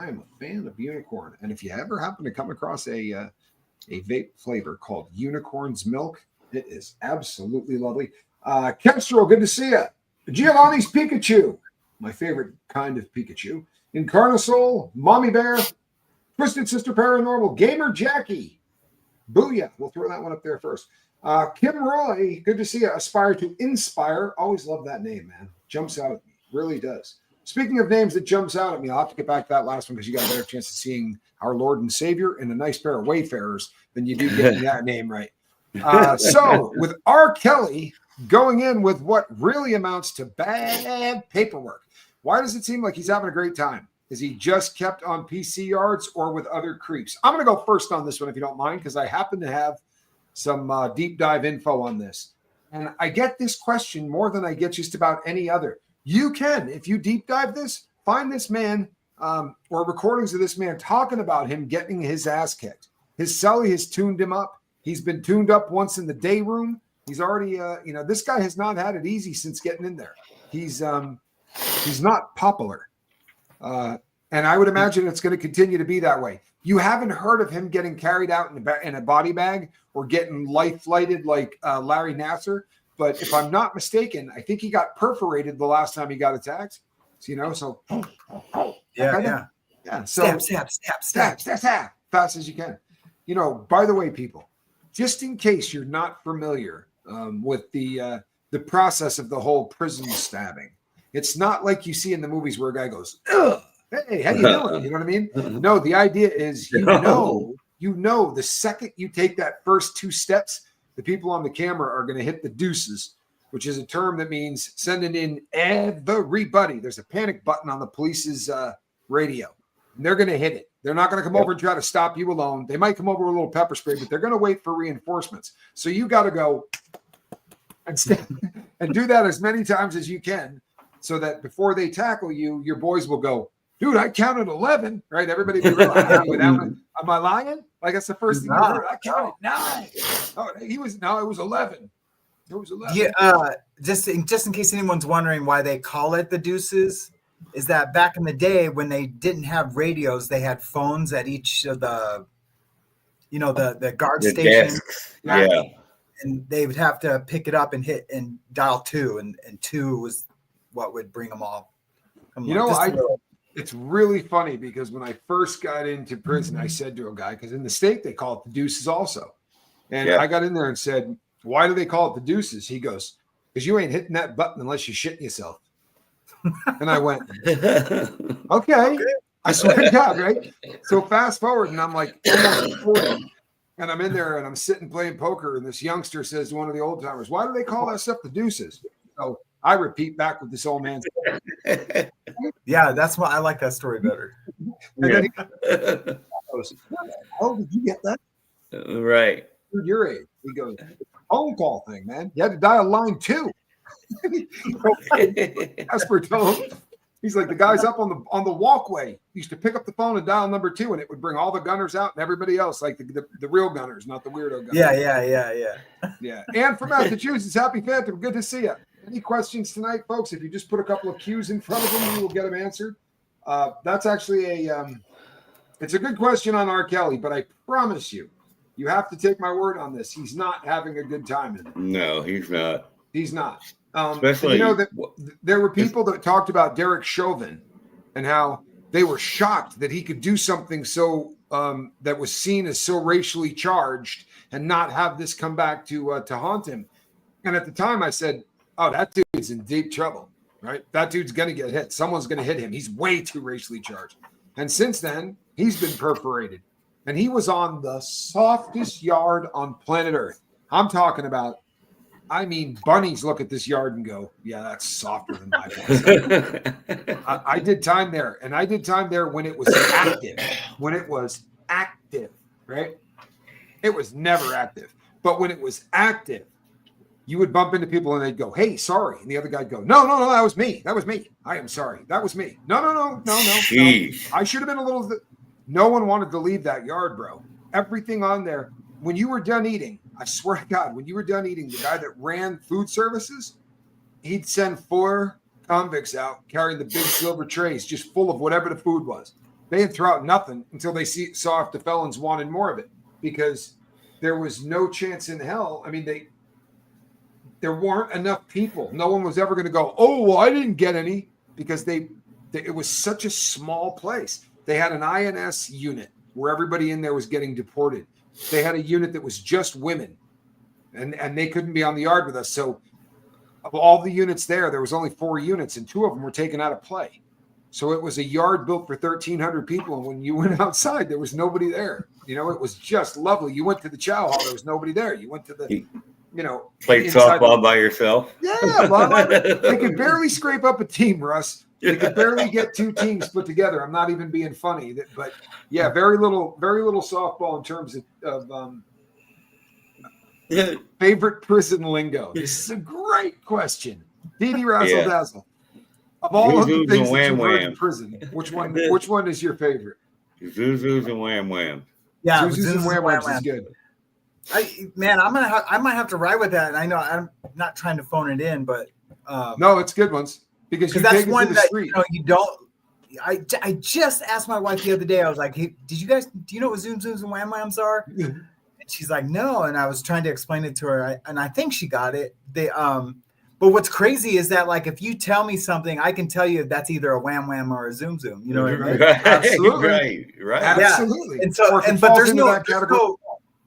I am a fan of unicorn. And if you ever happen to come across a vape flavor called Unicorn's Milk, it is absolutely lovely. Kestrel, good to see you. Giovanni's Pikachu, my favorite kind of Pikachu. Incarnasoul, Mommy Bear, Twisted Sister Paranormal, Gamer Jackie. Booyah. We'll throw that one up there first. Kim Roy, good to see you. Aspire to Inspire. Always love that name, man. Jumps out at me. Really does. Speaking of names that jumps out at me, I'll have to get back to that last one because you got a better chance of seeing our Lord and Savior and a nice pair of Wayfarers than you do getting that name right. So with R. Kelly going in with what really amounts to bad paperwork, why does it seem like he's having a great time? Is he just kept on PC yards or with other creeps? I'm going to go first on this one, if you don't mind, because I happen to have some deep dive info on this. And I get this question more than I get just about any other. You can, if you deep dive this, find this man or recordings of this man talking about him getting his ass kicked. His cellie has tuned him up. He's been tuned up once in the day room. He's already, this guy has not had it easy since getting in there. He's not popular. And I would imagine it's going to continue to be that way. You haven't heard of him getting carried out in a body bag or getting life flighted like Larry Nassar. But if I'm not mistaken, I think he got perforated the last time he got attacked. So, yeah. So stab, fast as you can. By the way, people, just in case you're not familiar with the process of the whole prison stabbing, it's not like you see in the movies where a guy goes, ugh. Hey, how you doing? You know what I mean? No, the idea is, the second you take that first two steps, the people on the camera are going to hit the deuces, which is a term that means sending in everybody. There's a panic button on the police's radio, and they're going to hit it. They're not going to come over and try to stop you alone. They might come over with a little pepper spray, but they're going to wait for reinforcements. So you got to go and do that as many times as you can so that before they tackle you, your boys will go, dude, I counted 11, right? Everybody be real happy with that one. Am I lying? Like that's the first thing you heard. I counted 9. Oh, it was 11. It was 11. Yeah, just in case anyone's wondering why they call it the deuces, is that back in the day when they didn't have radios, they had phones at each of the guard stations. Yeah. And they would have to pick it up and hit and dial 2, and 2 was what would bring them all. It's really funny because when I first got into prison, I said to a guy, because in the state they call it the deuces also. And I got in there and said, why do they call it the deuces? He goes, because you ain't hitting that button unless you're shitting yourself. And I went, okay. I swear to God, right? So fast forward, and I'm like almost 40. And I'm in there and I'm sitting playing poker. And this youngster says to one of the old timers, why do they call that stuff the deuces? So I repeat back with this old man. Yeah, that's why I like that story better. And then goes, how did you get that? Right. Your age. He goes, phone call thing, man. You had to dial line 2. Casper told him. He's like, the guys up on the walkway used to pick up the phone and dial number 2, and it would bring all the gunners out and everybody else, like the real gunners, not the weirdo gunners. Yeah. And from Massachusetts, happy Phantom, good to see you. Any questions tonight, folks? If you just put a couple of cues in front of them, you will get them answered. That's actually it's a good question on R. Kelly, but I promise you have to take my word on this. He's not having a good time in it. No, he's not. He's not. Especially, that there were people that talked about Derek Chauvin and how they were shocked that he could do something so that was seen as so racially charged and not have this come back to haunt him. And at the time, I said, "Oh, that dude's in deep trouble, right? That dude's gonna get hit. Someone's gonna hit him. He's way too racially charged." And since then, he's been perforated, and he was on the softest yard on planet Earth. I'm talking about. I mean, bunnies look at this yard and go, yeah, that's softer than my place. I did time there, and I did time there when it was active. When it was active, right? It was never active. But when it was active, you would bump into people and they'd go, hey, sorry. And the other guy'd go, no, that was me. That was me. I am sorry. That was me. No. I should have been a little. No one wanted to leave that yard, bro. Everything on there. When you were done eating, I swear to God, when you were done eating, the guy that ran food services, he'd send 4 convicts out carrying the big silver trays just full of whatever the food was. They'd throw out nothing until they saw if the felons wanted more of it, because there was no chance in hell. I mean, there weren't enough people. No one was ever going to go, oh, well, I didn't get any, because it was such a small place. They had an INS unit where everybody in there was getting deported. They had a unit that was just women, and they couldn't be on the yard with us. So of all the units there was only 4 units, and 2 of them were taken out of play. So it was a yard built for 1,300 people. And when you went outside, there was nobody there. You know, it was just lovely. You went to the chow hall, there was nobody there. You went to the, played softball by yourself. Yeah, well, they could barely scrape up a team, Russ. They could barely get 2 teams put together. I'm not even being funny, but yeah, very little softball in terms of favorite prison lingo. This is a great question, Dee Razzle Dazzle. Of all of the things that you've heard in prison, which one is your favorite? Zuzus and Wham Wham. Yeah, Zuzus and Wham Whams is good. I might have to ride with that. And I know I'm not trying to phone it in, but no, it's good ones because that's one that you don't. I just asked my wife the other day. I was like, "Hey, do you know what Zoom Zooms and Wham Whams are?" And she's like, "No." And I was trying to explain it to her, and I think she got it. But what's crazy is that, like, if you tell me something, I can tell you if that's either a wham wham or a zoom zoom. You know what I mean? Right. Absolutely. Right. Absolutely. Yeah. And so, but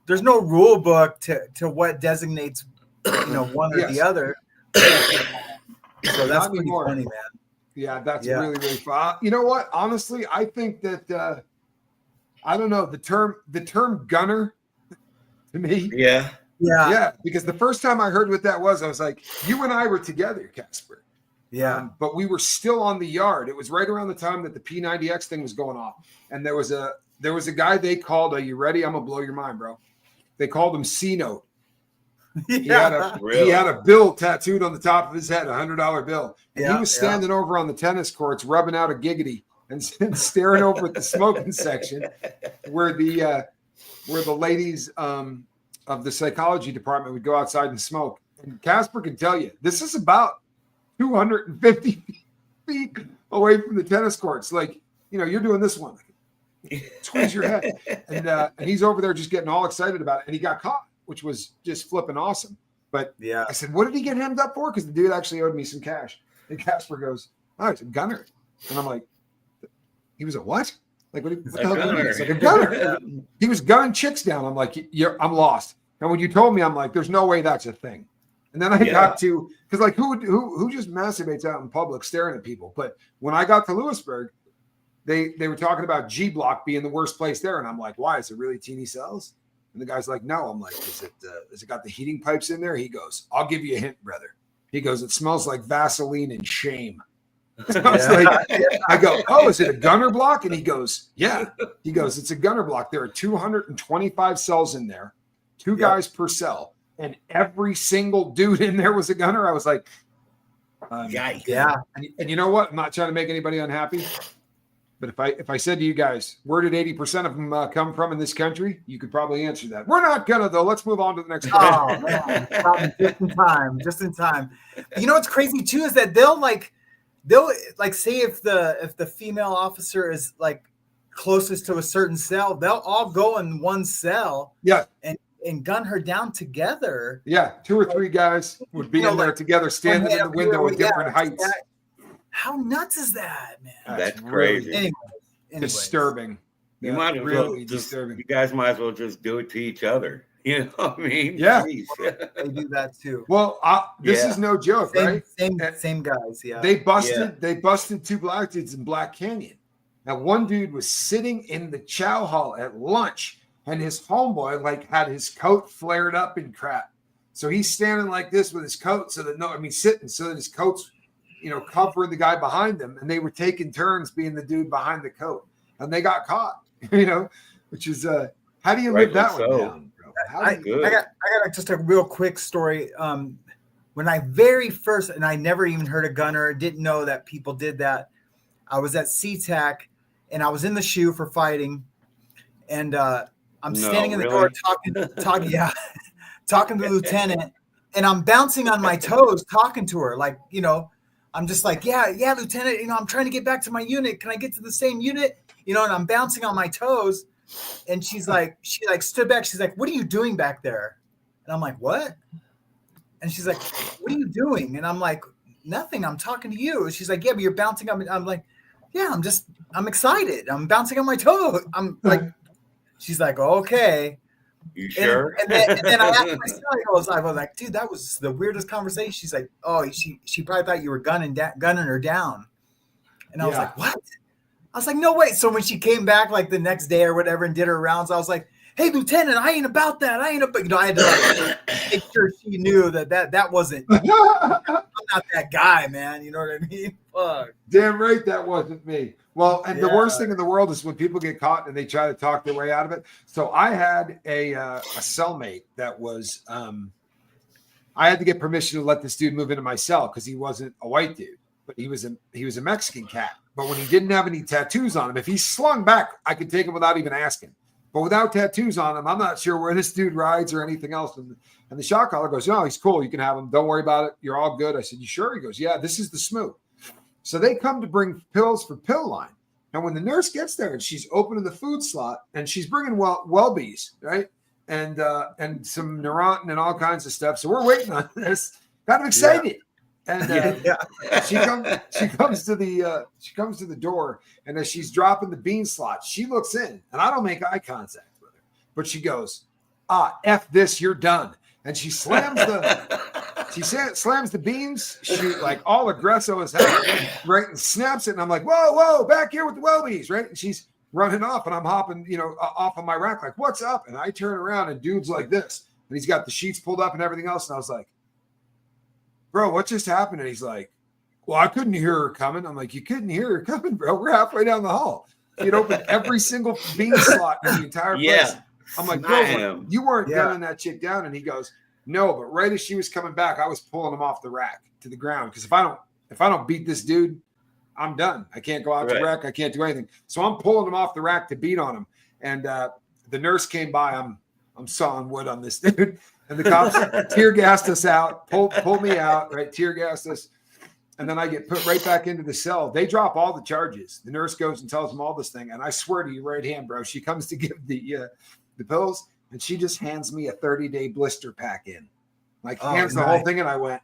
there's no rule book to what designates, one or the other. So that's pretty funny, man. Yeah, that's really, really fun. You know what? Honestly, I think that I don't know, the term gunner to me. Yeah, because the first time I heard what that was, I was like, you and I were together, Casper. Yeah. But we were still on the yard. It was right around the time that the P90X thing was going off. And there was a guy they called, are you ready? I'm going to blow your mind, bro. They called him C-Note. He had a bill tattooed on the top of his head, $100 bill. And he was standing over on the tennis courts, rubbing out a giggity and staring over at the smoking section where the ladies of the psychology department would go outside and smoke. And Casper can tell you, this is about 250 feet away from the tennis courts. Like, you're doing this one. Squeeze your head. And he's over there just getting all excited about it. And he got caught, which was just flipping awesome. But I said, what did he get hemmed up for? Because the dude actually owed me some cash. And Casper goes, oh, he's a gunner. And I'm like, he was a what? Like, what the hell? He's like a gunner. He was gunning chicks down. I'm like, I'm lost. And when you told me, I'm like, there's no way that's a thing. And then I got to, because like who just masturbates out in public staring at people? But when I got to Lewisburg, they were talking about G Block being the worst place there. And I'm like, why? Is it really teeny cells? And the guy's like, no. I'm like, is it got the heating pipes in there? He goes, I'll give you a hint, brother. He goes, it smells like Vaseline and shame. So I was like, I go, oh, is it a gunner block? And he goes, yeah. He goes, it's a gunner block. There are 225 cells in there, 2 guys per cell, and every single dude in there was a gunner. I was like, yeah. And you know what? I'm not trying to make anybody unhappy, but if I said to you guys, where did 80% of them come from in this country? You could probably answer that. We're not gonna though. Let's move on to the next question. Oh man, just in time. You know what's crazy too is that they'll say if the female officer is like closest to a certain cell, they'll all go in one cell and gun her down together. Yeah, 2 or 3 guys would be in there together, standing in the window at different heights. How nuts is that, man? That's crazy. Anyways. Disturbing. You might as well disturbing. You guys might as well just do it to each other. You know what I mean? Yeah. They do that too. Well, this is no joke, right? Same guys. Yeah. They busted 2 black dudes in Black Canyon. Now, one dude was sitting in the chow hall at lunch, and his homeboy had his coat flared up and crap. So he's standing like this with his coat, sitting so that his coat's, covering the guy behind him, and they were taking turns being the dude behind the coat, and they got caught. Which is how do you live that one down? I got just a real quick story. When I very first, and I never even heard of gunner, didn't know that people did that. I was at SeaTac, and I was in the shoe for fighting, and I'm standing in the door talking to the lieutenant, and I'm bouncing on my toes talking to her, I'm just like, yeah, Lieutenant, I'm trying to get back to my unit. Can I get to the same unit? And I'm bouncing on my toes. And she stood back. She's like, what are you doing back there? And I'm like, what? And she's like, what are you doing? And I'm like, nothing. I'm talking to you. She's like, yeah, but you're bouncing on me. I'm like, yeah, I'm excited. I'm bouncing on my toe. I'm like, she's like, okay. You sure? And then I asked myself, I was like, dude, that was the weirdest conversation. She's like, oh, she probably thought you were gunning her down. And I was like, what? I was like, no way. So when she came back like the next day or whatever and did her rounds, I was like, hey, Lieutenant, I ain't about that. I had to like make sure she knew that wasn't. I'm not that guy, man. You know what I mean? Fuck. Damn right that wasn't me. Well, and the worst thing in the world is when people get caught and they try to talk their way out of it. So I had a cellmate that was I had to get permission to let this dude move into my cell because he wasn't a white dude, but he was a Mexican cat. But when he didn't have any tattoos on him, if he slung back, I could take him without even asking. But without tattoos on him, I'm not sure where this dude rides or anything else. And the shot caller goes, no, he's cool. You can have him. Don't worry about it. You're all good. I said, you sure? He goes, yeah, this is the smooth. So they come to bring pills for pill line. And when the nurse gets there and she's opening the food slot and she's bringing Welbies, right? And some Neurontin and all kinds of stuff. So we're waiting on this. Kind of excited. And she comes to the door, and as she's dropping the bean slot, she looks in, and I don't make eye contact with her, but she goes, F this, you're done. And she slams the beans, she like all aggressive as hell, right? And snaps it, and I'm like, whoa, back here with the Welbies, right? And she's running off, and I'm hopping, off of my rack, like, what's up? And I turn around, and dude's like this, and he's got the sheets pulled up and everything else, and I was like, bro, what just happened? And he's like, well, I couldn't hear her coming. I'm like, you couldn't hear her coming, bro. We're halfway down the hall. He'd opened every single bean slot in the entire place. I'm like, bro, you weren't gunning that chick down. And he goes, no, but right as she was coming back, I was pulling him off the rack to the ground. Because if I don't beat this dude, I'm done. I can't go out to wreck. I can't do anything. So I'm pulling him off the rack to beat on him. And the nurse came by. I'm sawing wood on this dude. And the cops tear gassed us out, pulled me out, right? Tear gassed us. And then I get put right back into the cell. They drop all the charges. The nurse goes and tells them all this thing. And I swear to you, right hand, bro, she comes to give the pills, and she just hands me a 30-day blister pack in. Like, hands the whole thing. And I went,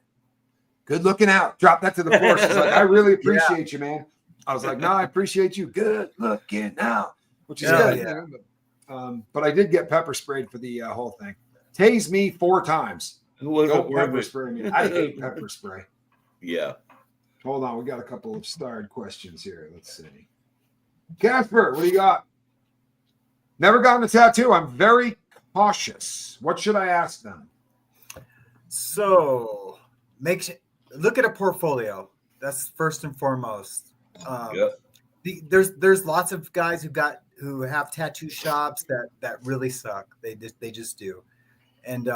good looking out. Drop that to the floor. She's like, I really appreciate you, man. I was like, no, I appreciate you. Good looking out. Which is good. Yeah. But I did get pepper sprayed for the whole thing. Tase me 4 times. Don't pepper spray me. I hate pepper spray. Yeah. Hold on. We got a couple of starred questions here. Let's see. Casper, what do you got? Never gotten a tattoo. I'm very cautious. What should I ask them? So look at a portfolio. That's first and foremost. There's lots of guys who have tattoo shops that really suck. They just do. And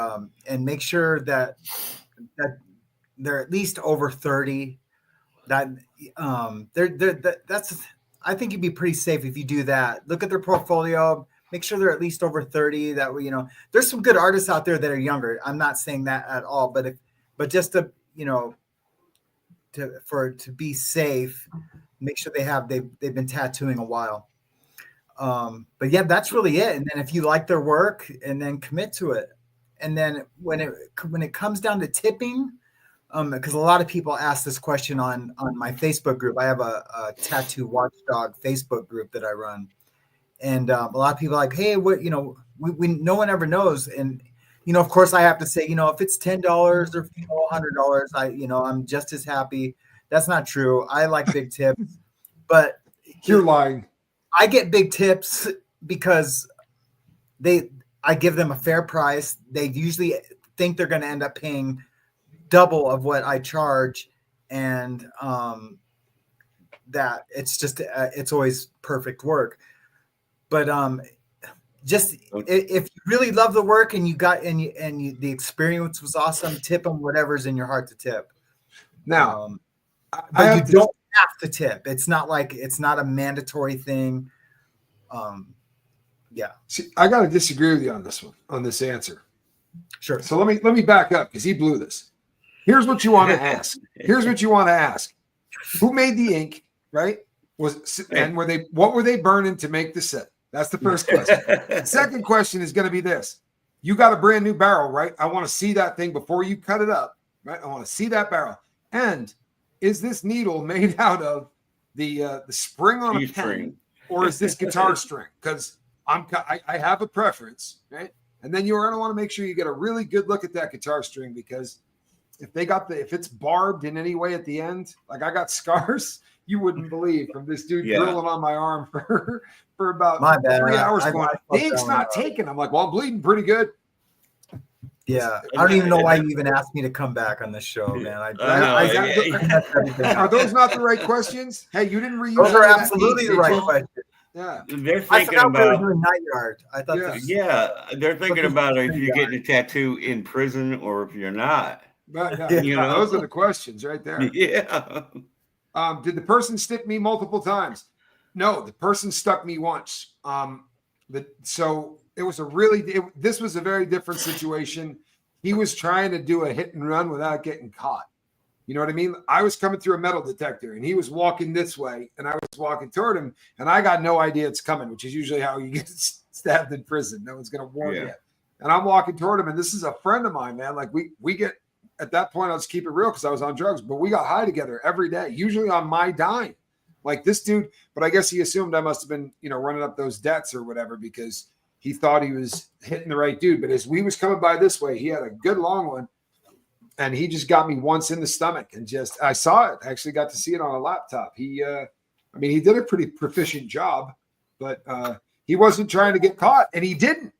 make sure that they're at least over 30. That's I think you'd be pretty safe if you do that. Look at their portfolio, make sure they're at least over 30. That way, there's some good artists out there that are younger. I'm not saying that at all, but just to to be safe, make sure they've been tattooing a while. But yeah, that's really it. And then if you like their work, and then commit to it. And then when it comes down to tipping, because a lot of people ask this question on my Facebook group. I have a tattoo watchdog Facebook group that I run, and a lot of people are like, hey, what we no one ever knows. And of course, I have to say, if it's $10 or $100, I'm just as happy. That's not true. I like big tips, but you're lying. I get big tips because I give them a fair price. They usually think they're going to end up paying double of what I charge, and that it's just it's always perfect work. But just if you really love the work and the experience was awesome, tip them whatever's in your heart to tip. Now, but you don't have to tip. It's not a mandatory thing. Yeah. See, I got to disagree with you on this answer. Sure. So let me back up because he blew this. Here's what you want to ask. Who made the ink, right? And what were they burning to make the set? That's the first question. The second question is going to be this. You got a brand new barrel, right? I want to see that thing before you cut it up, right? I want to see that barrel. And is this needle made out of the spring on a pen, or is this guitar string? Because I have a preference, right? And then you're going to want to make sure you get a really good look at that guitar string, because if it's barbed in any way at the end, like I got scars you wouldn't believe from this dude drilling on my arm for about 3 hours. The ink's not taken. I'm like, well, I'm bleeding pretty good. Yeah, I don't even know why you even asked me to come back on this show, man. Are those not the right questions? Hey, you didn't reuse. Those are absolutely the right questions. Yeah, they're thinking about doing Nightyard. I thought, they're thinking about if you're getting a tattoo in prison or if you're not. But, those are the questions right there. Yeah. Did the person stick me multiple times? No, the person stuck me once. So it was this was a very different situation. He was trying to do a hit and run without getting caught. You know what I mean? I was coming through a metal detector and he was walking this way and I was walking toward him and I got no idea it's coming, which is usually how you get stabbed in prison. No one's going to warn you. And I'm walking toward him and this is a friend of mine, man. Like we get, at that point, I'll just keep it real because I was on drugs, but we got high together every day, usually on my dime. Like this dude, but I guess he assumed I must have been, running up those debts or whatever because he thought he was hitting the right dude. But as we was coming by this way, he had a good long one and he just got me once in the stomach and I saw it. I actually got to see it on a laptop. He did a pretty proficient job, but he wasn't trying to get caught and he didn't.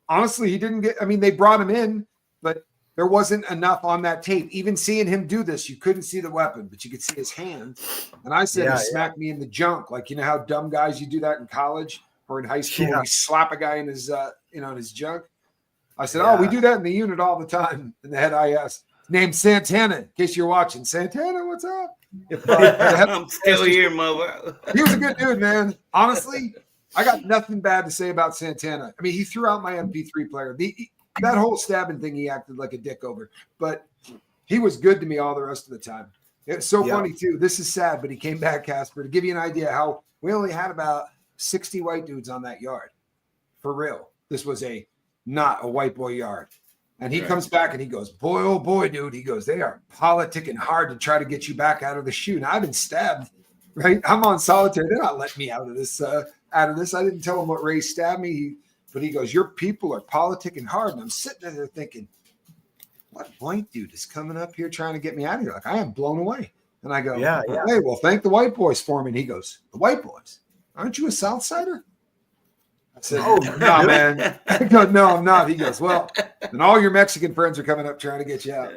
Honestly, he didn't they brought him in, but there wasn't enough on that tape. Even seeing him do this, you couldn't see the weapon, but you could see his hand. And I said he smacked me in the junk. Like, you know how dumb guys, you do that in college or in high school, you slap a guy in his, in his junk. I said, we do that in the unit all the time. And the head IS named Santana, in case you're watching. Santana, what's up? I'm still here, mother. He was a good dude, man. Honestly, I got nothing bad to say about Santana. I mean, he threw out my MP3 player. That whole stabbing thing, he acted like a dick over, but he was good to me all the rest of the time. It's so funny too. This is sad, but he came back, Casper, to give you an idea how we only had about 60 white dudes on that yard. For real. This was not a white boy yard. And he comes back and he goes, boy, oh boy, dude. He goes, they are politicking hard to try to get you back out of the chute. Now, I've been stabbed, right? I'm on solitary. They're not letting me out of this. I didn't tell him what race stabbed me. But he goes, your people are politicking hard. And I'm sitting there thinking, what white dude is coming up here trying to get me out of here? Like, I am blown away. And I go, hey, well, thank the white boys for me. And he goes, the white boys? Aren't you a South Sider? I said, no, man. I go, no, I'm not. He goes, well, then all your Mexican friends are coming up trying to get you out.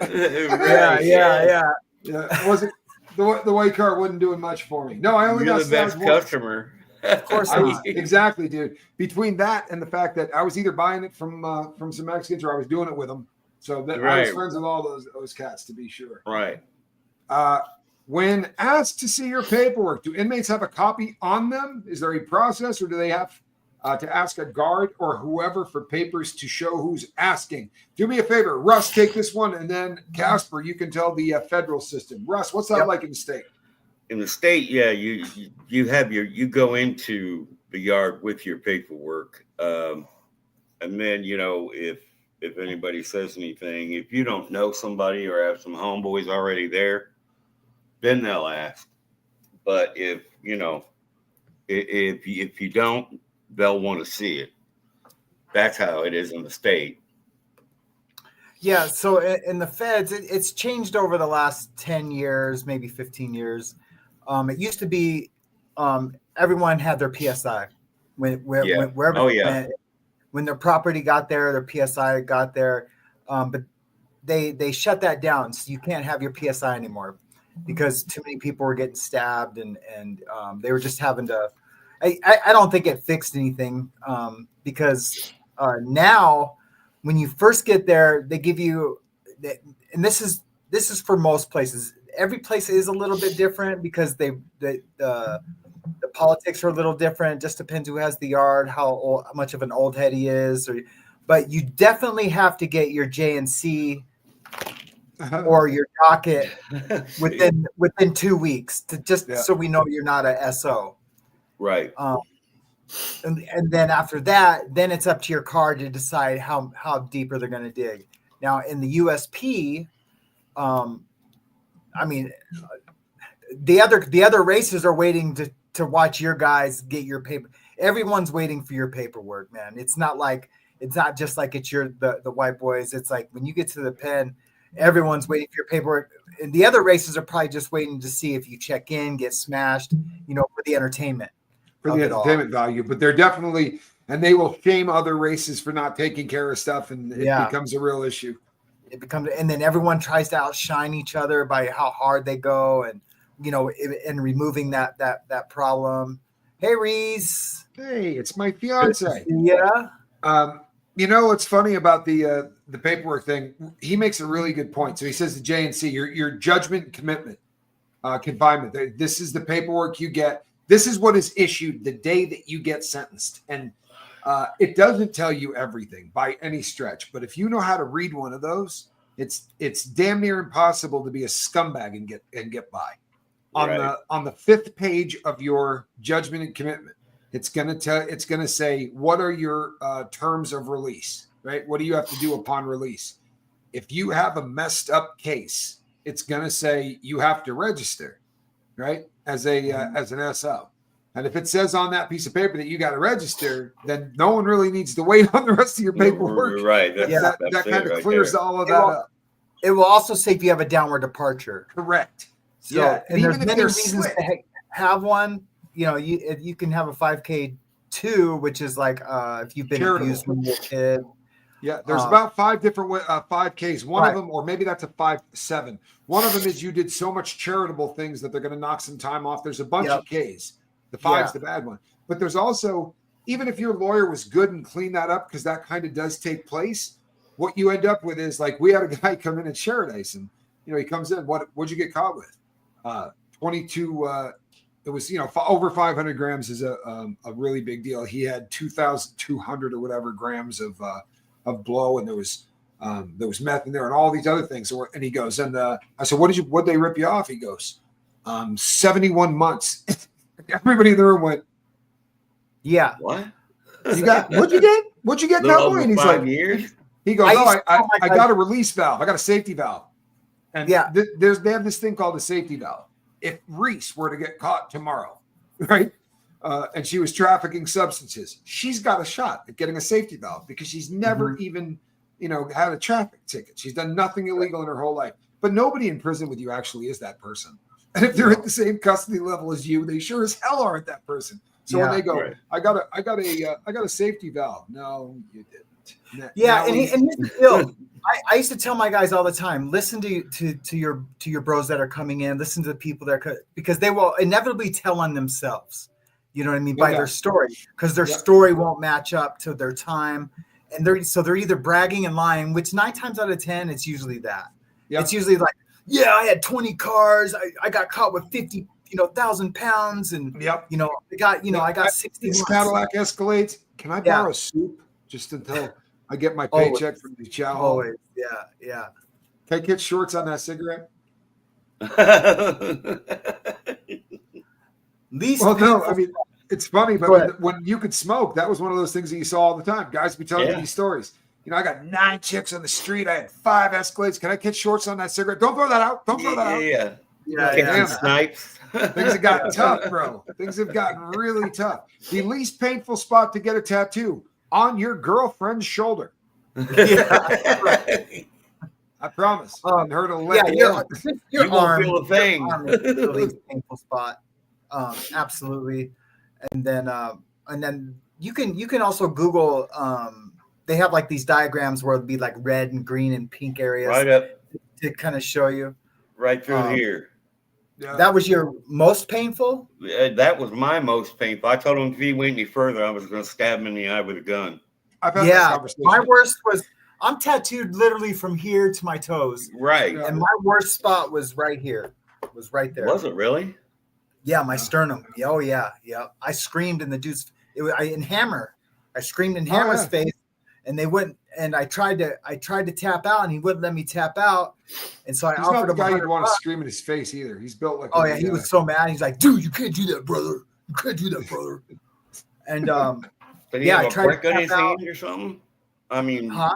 Yeah. It wasn't the white car wasn't doing much for me. No, I only got the best customer. Of course not. Exactly, dude. Between that and the fact that I was either buying it from some Mexicans or I was doing it with them. So that I was friends with all those cats, to be sure. Right. When asked to see your paperwork, do inmates have a copy on them? Is there a process, or do they have to ask a guard or whoever for papers to show who's asking? Do me a favor, Russ, take this one, and then Casper, you can tell the federal system. Russ, what's that like in the state? In the state, you go into the yard with your paperwork, and then if anybody says anything, if you don't know somebody or have some homeboys already there, then they'll ask. But if you don't, they'll want to see it. That's how it is in the state. Yeah. So in the feds, it's changed over the last 10 years, maybe 15 years. It used to be everyone had their PSI when their property got there, their PSI got there, but they shut that down, so you can't have your PSI anymore because too many people were getting stabbed and they were just having to. I don't think it fixed anything because now when you first get there, they give you, and this is for most places. Every place is a little bit different because the politics are a little different. It just depends who has the yard, how much of an old head he is. But you definitely have to get your JNC or your docket within 2 weeks, to just so we know you're not a SO. Right. And then after that, then it's up to your card to decide how deeper they're going to dig. Now in the USP, I mean, the other races are waiting to watch your guys get your paper. Everyone's waiting for your paperwork, man. It's not just like it's the white boys. It's like when you get to the pen, everyone's waiting for your paperwork. And the other races are probably just waiting to see if you check in, get smashed, for the entertainment. For the entertainment value. But they're definitely, and they will shame other races for not taking care of stuff, and it becomes a real issue. And then everyone tries to outshine each other by how hard they go, and and removing that problem. Hey, Reese. Hey, it's my fiance. Yeah. What's funny about the paperwork thing? He makes a really good point. So he says the J&C, your judgment, commitment, confinement. This is the paperwork you get. This is what is issued the day that you get sentenced, and it doesn't tell you everything by any stretch. But if you know how to read one of those, it's damn near impossible to be a scumbag and get by. On the 5th page of your judgment and commitment, it's gonna say, what are your terms of release, right? What do you have to do upon release? If you have a messed up case, it's gonna say you have to register, right? As an SO. And if it says on that piece of paper that you got to register, then no one really needs to wait on the rest of your paperwork. Right. That kind of clears all of that up. It will also say if you have a downward departure. Correct. So, and there's many reasons to have one. You can have a 5K too, which is like if you've been abused when you're a kid. Yeah, there's about 5 different 5Ks. One of them, or maybe that's a 5-7. One of them is you did so much charitable things that they're going to knock some time off. There's a bunch of Ks. The 5's the bad one. But there's also, even if your lawyer was good and cleaned that up, because that kind of does take place, what you end up with is, like, we had a guy come in at Paradise, and he comes in. What'd you get caught with? 22. It was over 500 grams is a really big deal. He had 2,200 or whatever grams of blow, and there was meth in there and all these other things. And he goes, and I said, what'd they rip you off? He goes, 71 months. Everybody in the room went, yeah. What? What'd you get that way? And he's 5 like, years. He goes, I got a release valve. I got a safety valve. And they have this thing called a safety valve. If Reese were to get caught tomorrow, right? And she was trafficking substances, she's got a shot at getting a safety valve because she's never even, had a traffic ticket. She's done nothing illegal in her whole life. But nobody in prison with you actually is that person. And if they're at the same custody level as you, they sure as hell aren't that person. So when they go, I got a safety valve. No, you didn't. And here's the deal. I used to tell my guys all the time, listen to your bros that are coming in, listen to the people that are, because they will inevitably tell on themselves. You know what I mean? By their story, because their story won't match up to their time. And they're either bragging and lying, which 9 times out of 10, it's usually that. Yep. It's usually like, I had 20 cars. I got caught with 50, 1,000 pounds. And, I got 60. This Cadillac Escalades. Can I borrow soup just until I get my paycheck from the chow? Always. Yeah. Can I get shorts on that cigarette? It's funny, but when you could smoke, that was one of those things that you saw all the time. Guys would be telling me these stories. I got 9 chicks on the street. I had 5 Escalades. Can I get shorts on that cigarette? Don't throw that out. Don't throw that out. Yeah. Snipes. Things have gotten tough, bro. Things have gotten really tough. The least painful spot to get a tattoo, on your girlfriend's shoulder. I promise. And her to let your arm, feel a thing. Your arm is the least painful spot. Absolutely. And then you can also Google. They have like these diagrams where it'll be like red and green and pink areas right up to kind of show you right through here. Yeah. That was your most painful? That was my most painful. I told him if he went any further, I was going to stab him in the eye with a gun. My worst was I'm tattooed literally from here to my toes. Right. And my worst spot was right here. It was right there. Was it really? Yeah, my sternum. Oh yeah. I screamed in the dude's. I screamed in Hammer's face, and they wouldn't. And I tried to tap out, and he wouldn't let me tap out. And so I He's offered not the him guy you'd want to $100. scream in his face either. He's built like. Oh yeah, he was so mad. He's like, "Dude, you can't do that, brother. You can't do that, brother." And Did he yeah, have I a tried to brick on tap his out. hand or something? I mean, Huh?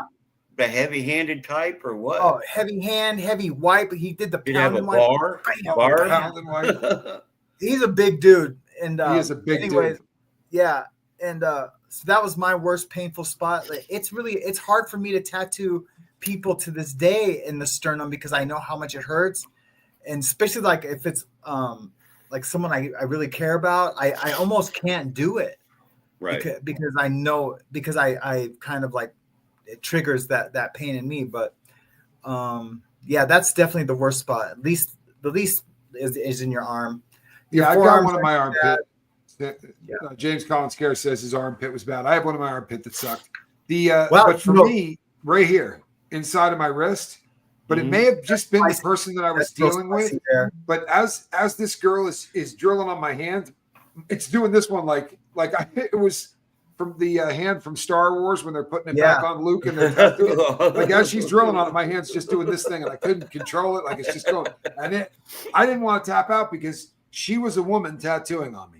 the heavy-handed type or what? Oh, heavy hand, heavy wipe. He did the Did he have a pound wipe. bar? Bam, Bar? bam. Pound and white. He's a big dude, and He is a big anyways, dude. yeah. And so that was my worst painful spot. Like, it's hard for me to tattoo people to this day in the sternum because I know how much it hurts, and especially like if it's like someone I really care about, I almost can't do it, Right. because I know, because I kind of like, it triggers that pain in me. But yeah, that's definitely the worst spot. At least the least is in your arm. Yeah, Your I've got forearms one in my are armpit. Yeah. James Collins Care says his armpit was bad. I have one in my armpit that sucked. Well, But for no. me, right here, inside of my wrist, but it may have just been the spicy. person that I was That's real dealing with. spicy there. But as this girl is drilling on my hand, it's doing this one like it was from the hand from Star Wars when they're putting it back on Luke and they're tattooing it. Like as she's drilling on it, my hand's just doing this thing and I couldn't control it. Like it's just going. And I didn't want to tap out because she was a woman tattooing on me.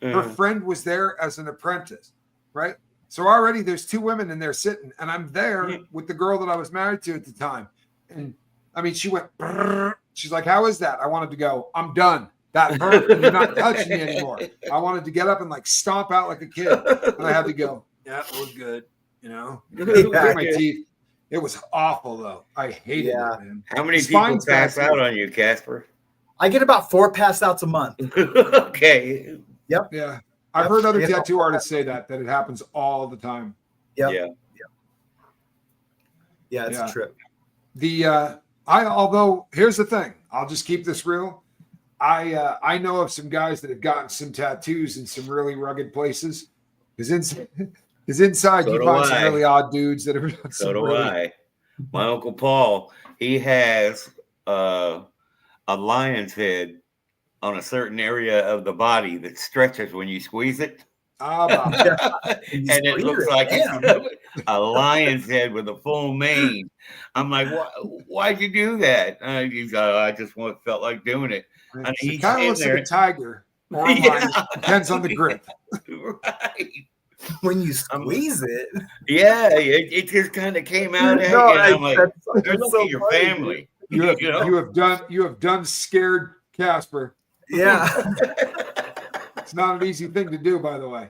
Her friend was there as an apprentice, right? So already there's two women in there sitting, and I'm there with the girl that I was married to at the time. And I mean, she went, brrr. She's like, "How is that?" I wanted to go, "I'm done. That hurt. You're not touching me anymore." I wanted to get up and like stomp out like a kid. And I had to go, "Yeah, it was good." You know, break my teeth. It was awful though. I hated it, man. How many people Spine's pass bad, out too. on you, Casper? I get about 4 pass outs a month. Okay. Yep. Yeah. I've heard other Yeah. tattoo artists say that it happens all the time. Yep. Yeah. Yeah, it's Yeah. a trip. Although here's the thing, I'll just keep this real. I know of some guys that have gotten some tattoos in some really rugged places. Because inside So you do find some I. really odd dudes that have done So some do really, I. My Uncle Paul, he has a lion's head on a certain area of the body that stretches when you squeeze it. And it looks like it's a lion's head with a full mane. I'm like, why'd you do that? He's I just felt like doing it. And it he's kind of in looks there. like a tiger or a lion. Depends on the grip. Right. When you squeeze it. Yeah, it just kind of came out at No, you. And I'm like, that's look so at your funny, family. You have, You know? you have done scared Casper. Yeah. It's not an easy thing to do, by the way.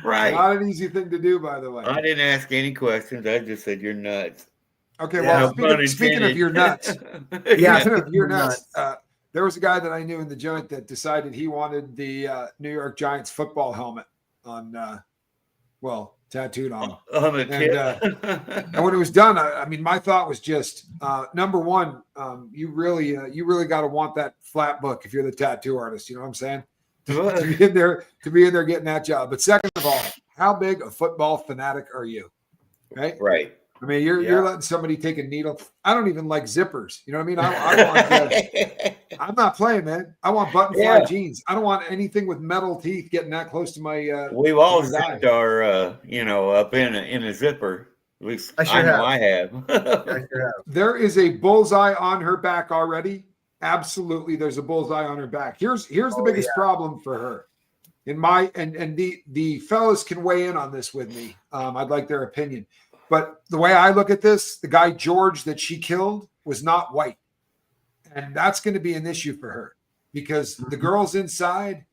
Right. Not an easy thing to do, by the way. I didn't ask any questions. I just said you're nuts. Okay, Yeah. well, speaking of your nuts, Yeah. speaking of your nuts, there was a guy that I knew in the joint that decided he wanted the New York Giants football helmet on, tattooed on him. On the tip. And when it was done, I mean, my thought was just number one, you really got to want that flat book if you're the tattoo artist. You know what I'm saying? to be in there getting that job. But second of all, how big a football fanatic are you? Right. Right. I mean, you're letting somebody take a needle. I don't even like zippers. You know what I mean? I I'm not playing, man. I want button fly jeans. I don't want anything with metal teeth getting that close to my. We've all my zipped guy. our, up in a zipper. At least I sure I know have. I have. I sure have. There is a bullseye on her back already. Absolutely, there's a bullseye on her back. Here's the biggest problem for her. In my and the fellas can weigh in on this with me. I'd like their opinion. But the way I look at this, the guy George that she killed was not white. And that's going to be an issue for her because the girls inside,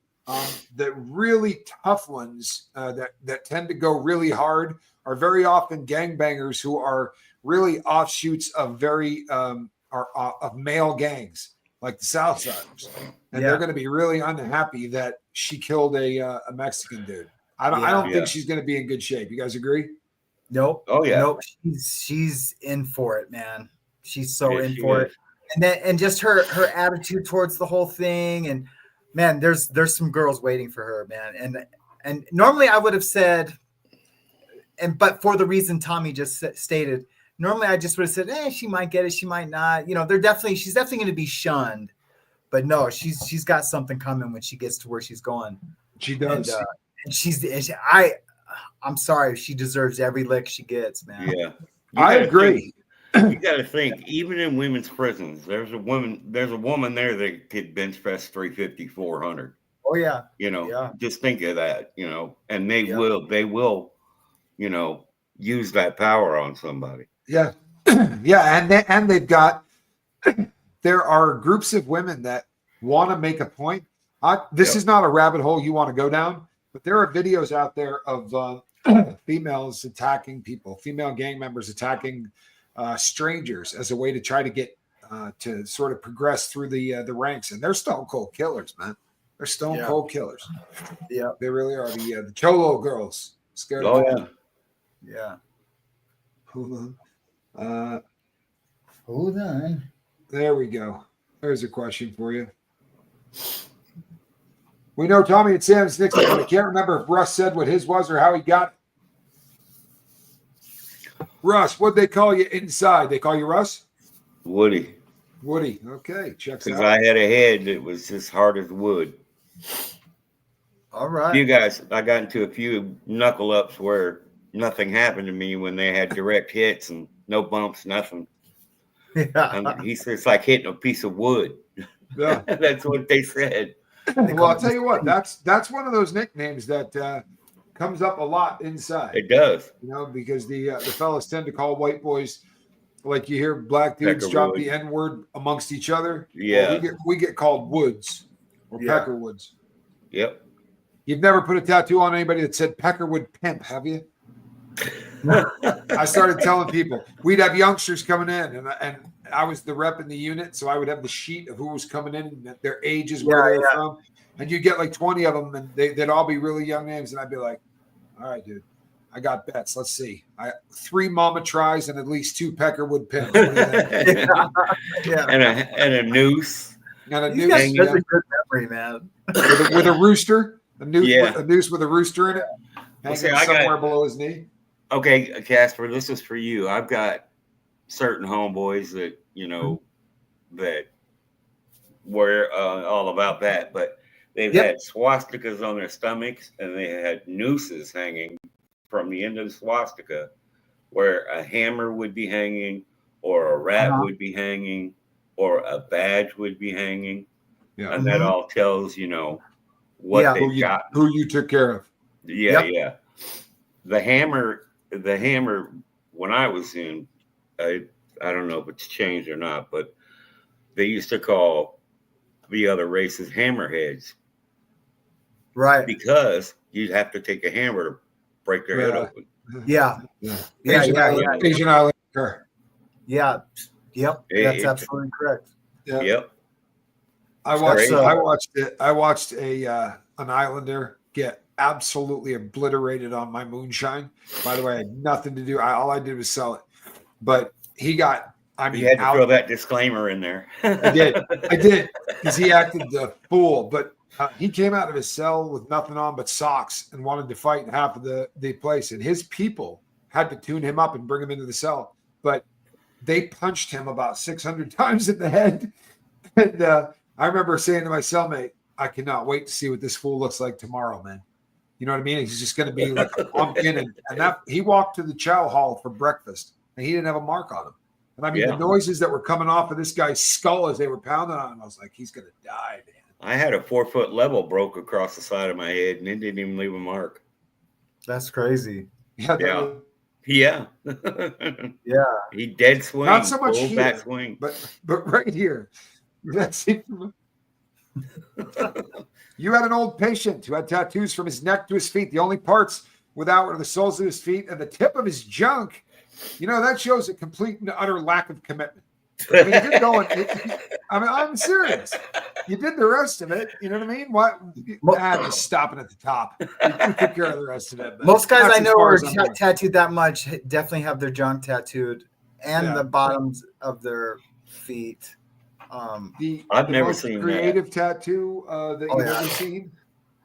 the really tough ones that tend to go really hard are very often gangbangers who are really offshoots of of male gangs like the Southsiders. And they're going to be really unhappy that she killed a Mexican dude. I don't think she's going to be in good shape. You guys agree? Nope. Oh yeah. Nope. She's in for it, man. She's so in for it. And just her attitude towards the whole thing. And man, there's some girls waiting for her, man. And normally I would have said, but for the reason Tommy just stated, normally I just would have said, she might get it, she might not. You know, she's definitely going to be shunned. But no, she's got something coming when she gets to where she's going. She does. And I'm sorry, she deserves every lick she gets, man. Yeah, I agree. You got to think, even in women's prisons, there's a woman there that could bench press 350, 400. Oh yeah. You know, Yeah. just think of that, you know, and they Yeah. will, you know, use that power on somebody. Yeah. Yeah. And they've got, there are groups of women that want to make a point. This is not a rabbit hole you want to go down, but there are videos out there of females attacking people, female gang members attacking strangers as a way to try to get to sort of progress through the ranks. And they're stone cold killers, man. They're stone cold killers. Yeah. They really are. The Cholo girls. Scared Oh, of them. Yeah. Hold on. Hold on. There we go. There's a question for you. We know Tommy and Sam's nickname, but I can't remember if Russ said what his was or how he got it. Russ, what'd they call you inside? They call you Russ? Woody. Woody. Okay, checks Because out. I had a head that was as hard as wood. All right. You guys, I got into a few knuckle ups where nothing happened to me when they had direct hits and no bumps, nothing. Yeah. He said it's like hitting a piece of wood. Yeah. That's what they said. Well, I'll tell you what, that's one of those nicknames that comes up a lot inside. It does. You know, because the fellas tend to call white boys, like you hear black dudes drop the N-word amongst each other. Yeah. Well, we get called Woods or Peckerwoods. Yep. You've never put a tattoo on anybody that said Peckerwood Pimp, have you? I started telling people we'd have youngsters coming in, and I was the rep in the unit, so I would have the sheet of who was coming in and their ages, where they're from, and you get like 20 of them, and they'd all be really young names, and I'd be like, "All right, dude, I got bets. Let's see. 3 Mama Tries and at least 2 Peckerwood Pimps." Yeah. And a noose. And a He's noose, got such a good memory, man. with a rooster, a noose with a rooster in it, hanging see, somewhere below his knee. Okay, Casper, this is for you. I've got certain homeboys that, you know, that were all about that, but they've had swastikas on their stomachs and they had nooses hanging from the end of the swastika where a hammer would be hanging or a rat would be hanging or a badge would be hanging. Yeah. And that all tells, you know, what they've got. Who you took care of. Yeah. The hammer, when I was in, I don't know if it's changed or not, but they used to call the other races hammerheads. Right. Because you'd have to take a hammer to break their head open. Asian Islander. Yeah. Yep. That's absolutely correct. Yep. I watched an Islander get absolutely obliterated on my moonshine. By the way, I had nothing to do. All I did was sell it. But he got, you had to throw that disclaimer in there. I did, because he acted the fool. But he came out of his cell with nothing on but socks and wanted to fight in half of the place. And his people had to tune him up and bring him into the cell. But they punched him about 600 times in the head. And I remember saying to my cellmate, I cannot wait to see what this fool looks like tomorrow, man. You know what I mean? He's just going to be like a pumpkin. And that he walked to the chow hall for breakfast, and he didn't have a mark on him. And I mean, the noises that were coming off of this guy's skull as they were pounding on him, I was like, he's going to die, man. I had a 4-foot level broke across the side of my head, and it didn't even leave a mark. That's crazy. Yeah. He dead swing. Not so much here, back swing. but right here. That's it. You had an old patient who had tattoos from his neck to his feet. The only parts without were the soles of his feet and the tip of his junk. You know, that shows a complete and utter lack of commitment. I mean, you're going. I'm serious. You did the rest of it. You know what I mean? What? Just stopping at the top. You took care of the rest of it. Most guys I know who are tattooed that much definitely have their junk tattooed and the bottoms of their feet. I've never seen creative tattoo that you've ever seen.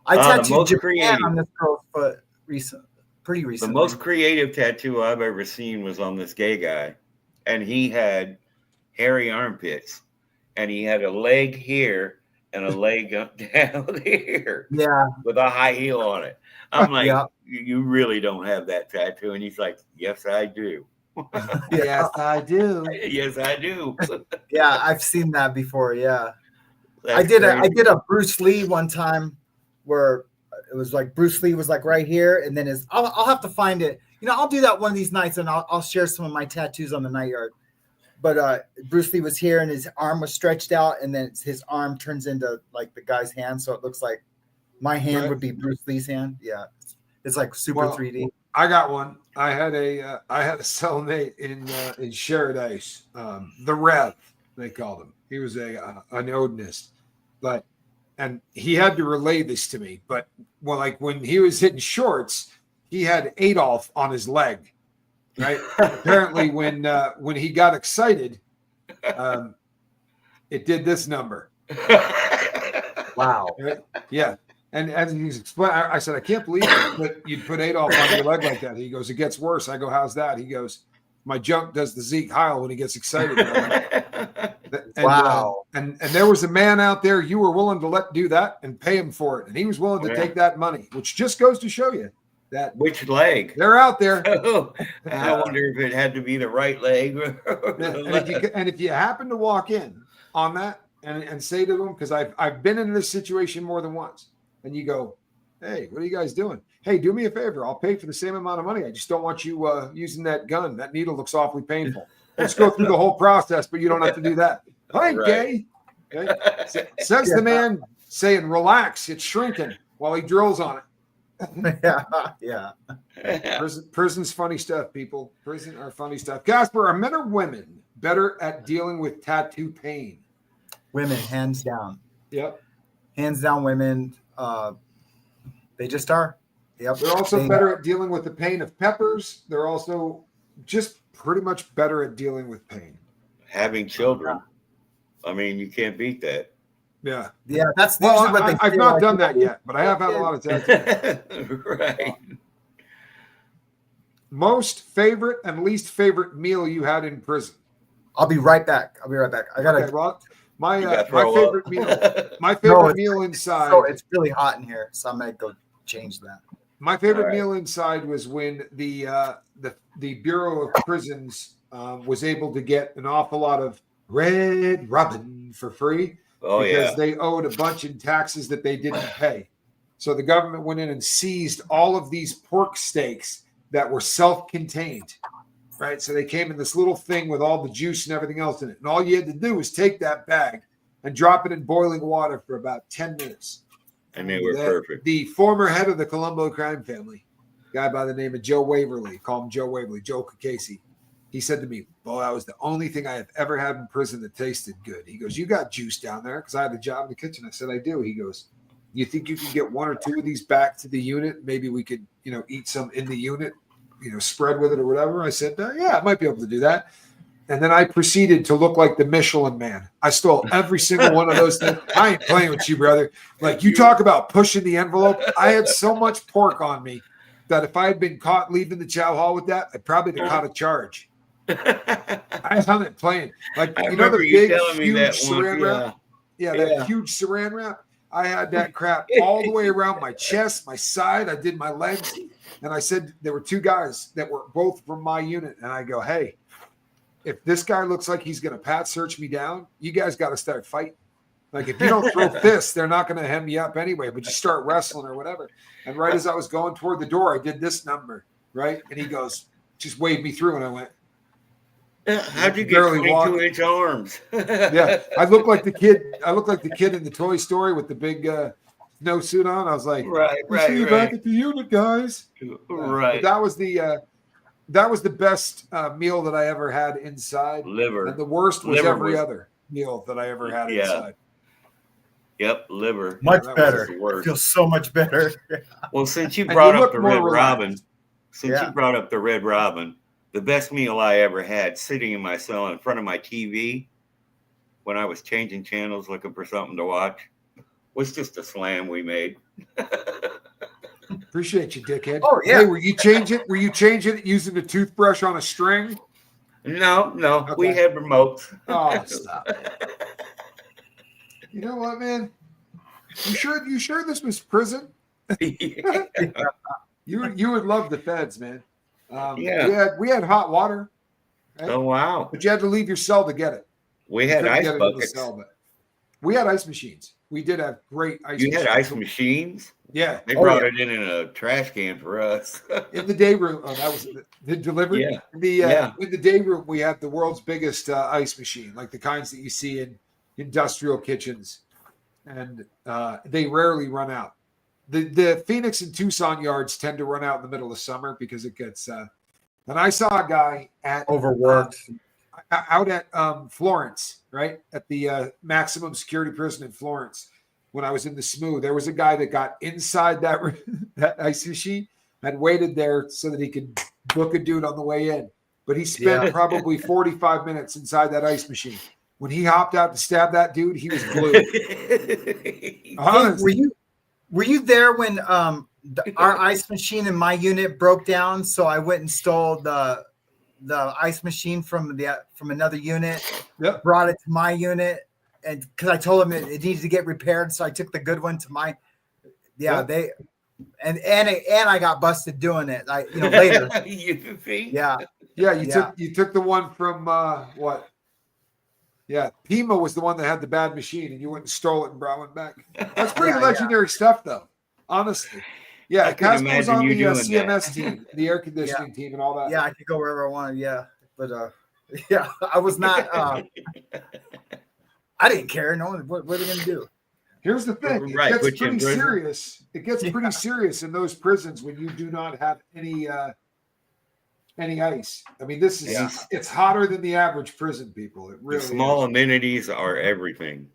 I tattooed Japan on this girl's foot pretty recently. The most creative tattoo I've ever seen was on this gay guy, and he had hairy armpits, and he had a leg here and a leg up down here. Yeah, with a high heel on it. I'm like, Yeah. you really don't have that tattoo? And he's like, yes, I do. Yes, I do. Yes, I do. Yeah, I've seen that before. Yeah. That's I did crazy. a Bruce Lee one time where it was like Bruce Lee was like right here, and then I'll have to find it. I'll do that one of these nights, and I'll share some of my tattoos on the Nightyard. But Bruce Lee was here, and his arm was stretched out, and then his arm turns into like the guy's hand, so it looks like my hand would be Bruce Lee's hand. Yeah, it's like super 3D. I got one. I had a cellmate in Paradise, the Rev, they called him. He was an Odinist, and he had to relay this to me. But like when he was hitting shorts, he had Adolf on his leg, right? Apparently, when he got excited, it did this number. Wow. Right? Yeah. And as he's explaining, I said, I can't believe you'd put Adolf on your leg like that. He goes, it gets worse. I go, how's that? He goes, my junk does the Zeke Heil when he gets excited. And, wow. And there was a man out there you were willing to let do that and pay him for it. And he was willing to take that money, which just goes to show you that which leg they're out there. I wonder if it had to be the right leg. And if you happen to walk in on that and say to them, because I've been in this situation more than once. And you go, hey, what are you guys doing? Hey, do me a favor. I'll pay for the same amount of money. I just don't want you using that gun. That needle looks awfully painful. Let's go through the whole process, but you don't have to do that. I ain't gay. Okay? Says the man saying, relax, it's shrinking while he drills on it. Yeah. Prison's funny stuff, people. Prison are funny stuff. Casper, are men or women better at dealing with tattoo pain? Women, hands down. Yep. Hands down, women. They just are. Yep. They're also better at dealing with the pain of peppers. They're also just pretty much better at dealing with pain. Having children. I mean, you can't beat that. Yeah. Yeah, that's well, what they I've not done that yet, but I have had a lot of tattoos. Right. Most favorite and least favorite meal you had in prison? I'll be right back. I gotta. Okay, well, my favorite meal. My favorite meal inside. So it's really hot in here, so I'm gonna go change that. My favorite meal inside was when the Bureau of Prisons was able to get an awful lot of red robin for free because they owed a bunch in taxes that they didn't pay. So the government went in and seized all of these pork steaks that were self-contained. Right, so they came in this little thing with all the juice and everything else in it, and all you had to do was take that bag and drop it in boiling water for about 10 minutes. And they were perfect. The former head of the Colombo crime family, a guy by the name of Joe Waverly, call him Joe Waverly, Joe Casey. He said to me, "Well, that was the only thing I have ever had in prison that tasted good." He goes, "You got juice down there?" Because I had a job in the kitchen. I said, "I do." He goes, "You think you can get one or two of these back to the unit? Maybe we could, eat some in the unit." Spread with it or whatever. I said, yeah, I might be able to do that. And then I proceeded to look like the Michelin Man. I stole every single one of those things. I ain't playing with you, brother. Like, you talk about pushing the envelope. I had so much pork on me that if I had been caught leaving the chow hall with that, I'd probably have caught a charge. I wasn't playing. Like, the big, huge saran wrap? Yeah, that huge saran wrap. I had that crap all the way around my chest, my side. I did my legs. And I said, there were two guys that were both from my unit. And I go, hey, if this guy looks like he's going to pat search me down, you guys got to start fighting. Like, if you don't throw fists, they're not going to hem you up anyway, but you start wrestling or whatever. And right as I was going toward the door, I did this number, right? And he goes, just waved me through. And I went, how'd you get 22-inch arms? Yeah, I look like the kid. I look like the kid in the Toy Story with the big no suit on. I was like, right. See you back at the unit, guys. Right. That was the best meal that I ever had inside. Liver. And the worst was every other meal that I ever had inside. Yep, liver. Much better. It feels so much better. Well, since you brought up the Red Robin, the best meal I ever had sitting in my cell in front of my TV when I was changing channels looking for something to watch was just a slam we made. Appreciate you, dickhead. Oh, yeah. Hey, were you changing it using a toothbrush on a string? No. Okay. We had remotes. Oh, stop. You know what, man? You sure this was prison? You would love the feds, man. Yeah. We had hot water, right? Oh wow. But you had to leave your cell to get it. We You had couldn't ice get it in the buckets. cell, but we had ice machines. We did have great ice You machines. had ice machines? Yeah. They brought it in a trash can for us. In the day room. Oh, that was the delivery. Yeah. In the day room, we had the world's biggest ice machine, like the kinds that you see in industrial kitchens. And they rarely run out. The Phoenix and Tucson yards tend to run out in the middle of summer because it gets. And I saw a guy at Overworked. Out at Florence, right at the maximum security prison in Florence. When I was in the SMU, there was a guy that got inside that ice machine and waited there so that he could book a dude on the way in. But he spent probably 45 minutes inside that ice machine. When he hopped out to stab that dude, he was glued. Hey, were you there when our ice machine in my unit broke down? So I went and stole the ice machine from another unit. Yep. Brought it to my unit, and because I told him it needed to get repaired, so I took the good one to my. Yep. They, and I got busted doing it. Later. Yeah. You took the one from what? Yeah, Pima was the one that had the bad machine, and you went and stole it and brought one back. That's pretty legendary stuff, though. Honestly, yeah. Casper was on the CMS team, the air conditioning team, and all that. Yeah, I could go wherever I wanted. Yeah, but I was not. I didn't care. No, what are they going to do? Here's the thing: it gets pretty serious. It gets pretty serious in those prisons when you do not have any ice. I mean, this is it's hotter than the average prison, people. It really the small amenities are everything.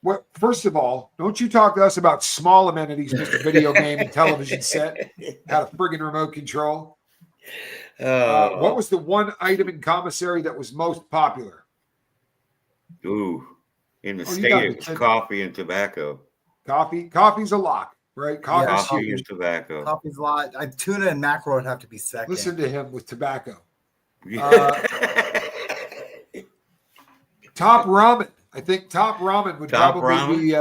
What? First of all, don't you talk to us about small amenities, Mr. Video Game and Television Set. Had a friggin' remote control. What was the one item in commissary that was most popular? In the state, it was coffee and tobacco. Coffee's a lock, right? Coffee and tobacco. Coffee's a lot. Tuna and mackerel would have to be second. Listen to him with tobacco. Top ramen. I think top ramen would probably be.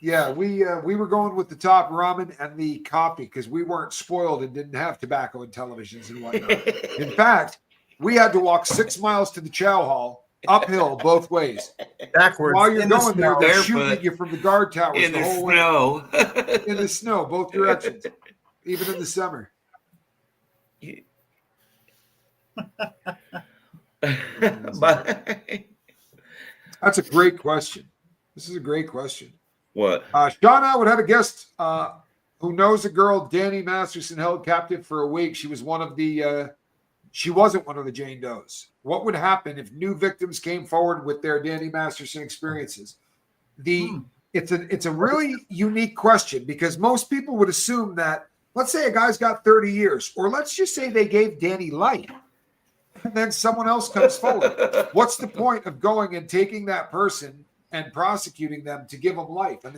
We were going with the top ramen and the coffee because we weren't spoiled and didn't have tobacco and televisions and whatnot. In fact, we had to walk 6 miles to the chow hall uphill both ways. Backwards. While you're going there, they're shooting at you from the guard towers in the whole snow. way. In the snow, both directions, even in the summer. That's a great question. This is a great question. What? Sean Atwood had a guest who knows a girl Danny Masterson held captive for a week. She was one of the. She wasn't one of the Jane Does. What would happen if new victims came forward with their Danny Masterson experiences? It's a really unique question because most people would assume that, let's say a guy's got 30 years, or let's just say they gave Danny life, and then someone else comes forward. What's the point of going and taking that person and prosecuting them to give them life? And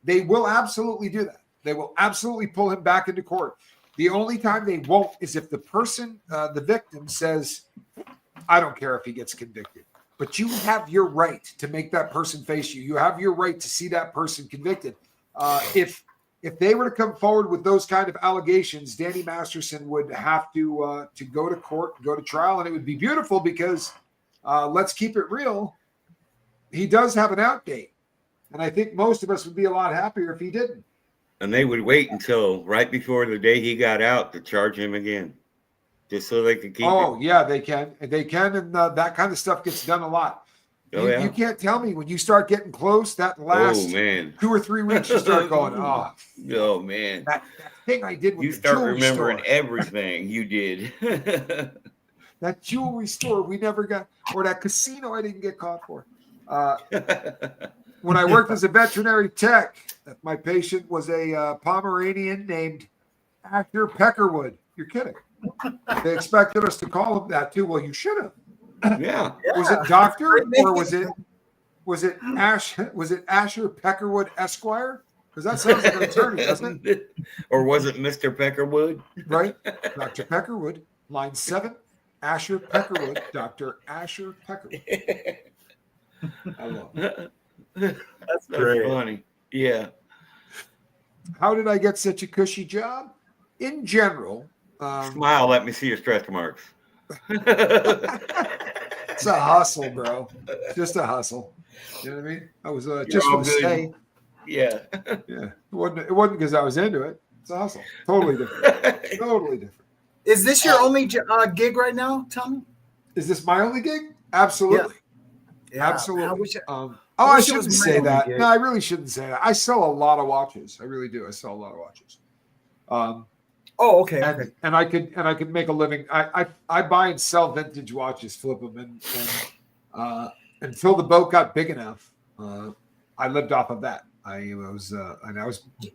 they will absolutely do that. They will absolutely pull him back into court. The only time they won't is if the person, the victim, says, I don't care if he gets convicted. But you have your right to make that person face you. You have your right to see that person convicted. If they were to come forward with those kind of allegations, Danny Masterson would have to go to court, go to trial, and it would be beautiful because let's keep it real. He does have an out date, and I think most of us would be a lot happier if he didn't. And they would wait until right before the day he got out to charge him again, just so they could keep. Oh, yeah, they can. They can, and that kind of stuff gets done a lot. You can't tell me when you start getting close, that last 2 or 3 weeks, you start going, oh man, that thing I did with you the start jewelry remembering store. everything you did. That jewelry store we never got, or that casino I didn't get caught for. When I worked as a veterinary tech, my patient was a Pomeranian named Asher Peckerwood. You're kidding. They expected us to call him that too. Well, you should have. Yeah. Was it Doctor or was it Asher Peckerwood Esquire? Because that sounds like an attorney, doesn't it? Or was it Mr. Peckerwood? Right. Dr. Peckerwood, line 7, Asher Peckerwood, Dr. Asher Peckerwood. I love it. That's great. Funny. Yeah. How did I get such a cushy job? In general, Smile. Let me see your stretch marks. it's a hustle, bro. Just a hustle. You know what I mean? I was just all for the good. stay. Yeah. Yeah, it wasn't because I was into it. It's a hustle. Totally different. Totally different. Is this your only gig right now, Tommy? Is this my only gig? Absolutely. Yeah. Absolutely. I wish I wish it was shouldn't my say only that. gig. No, I really shouldn't say that. I sell a lot of watches. I really do. I sell a lot of watches. okay. And I could make a living. I buy and sell vintage watches, flip them, and until the boat got big enough, I lived off of that. I was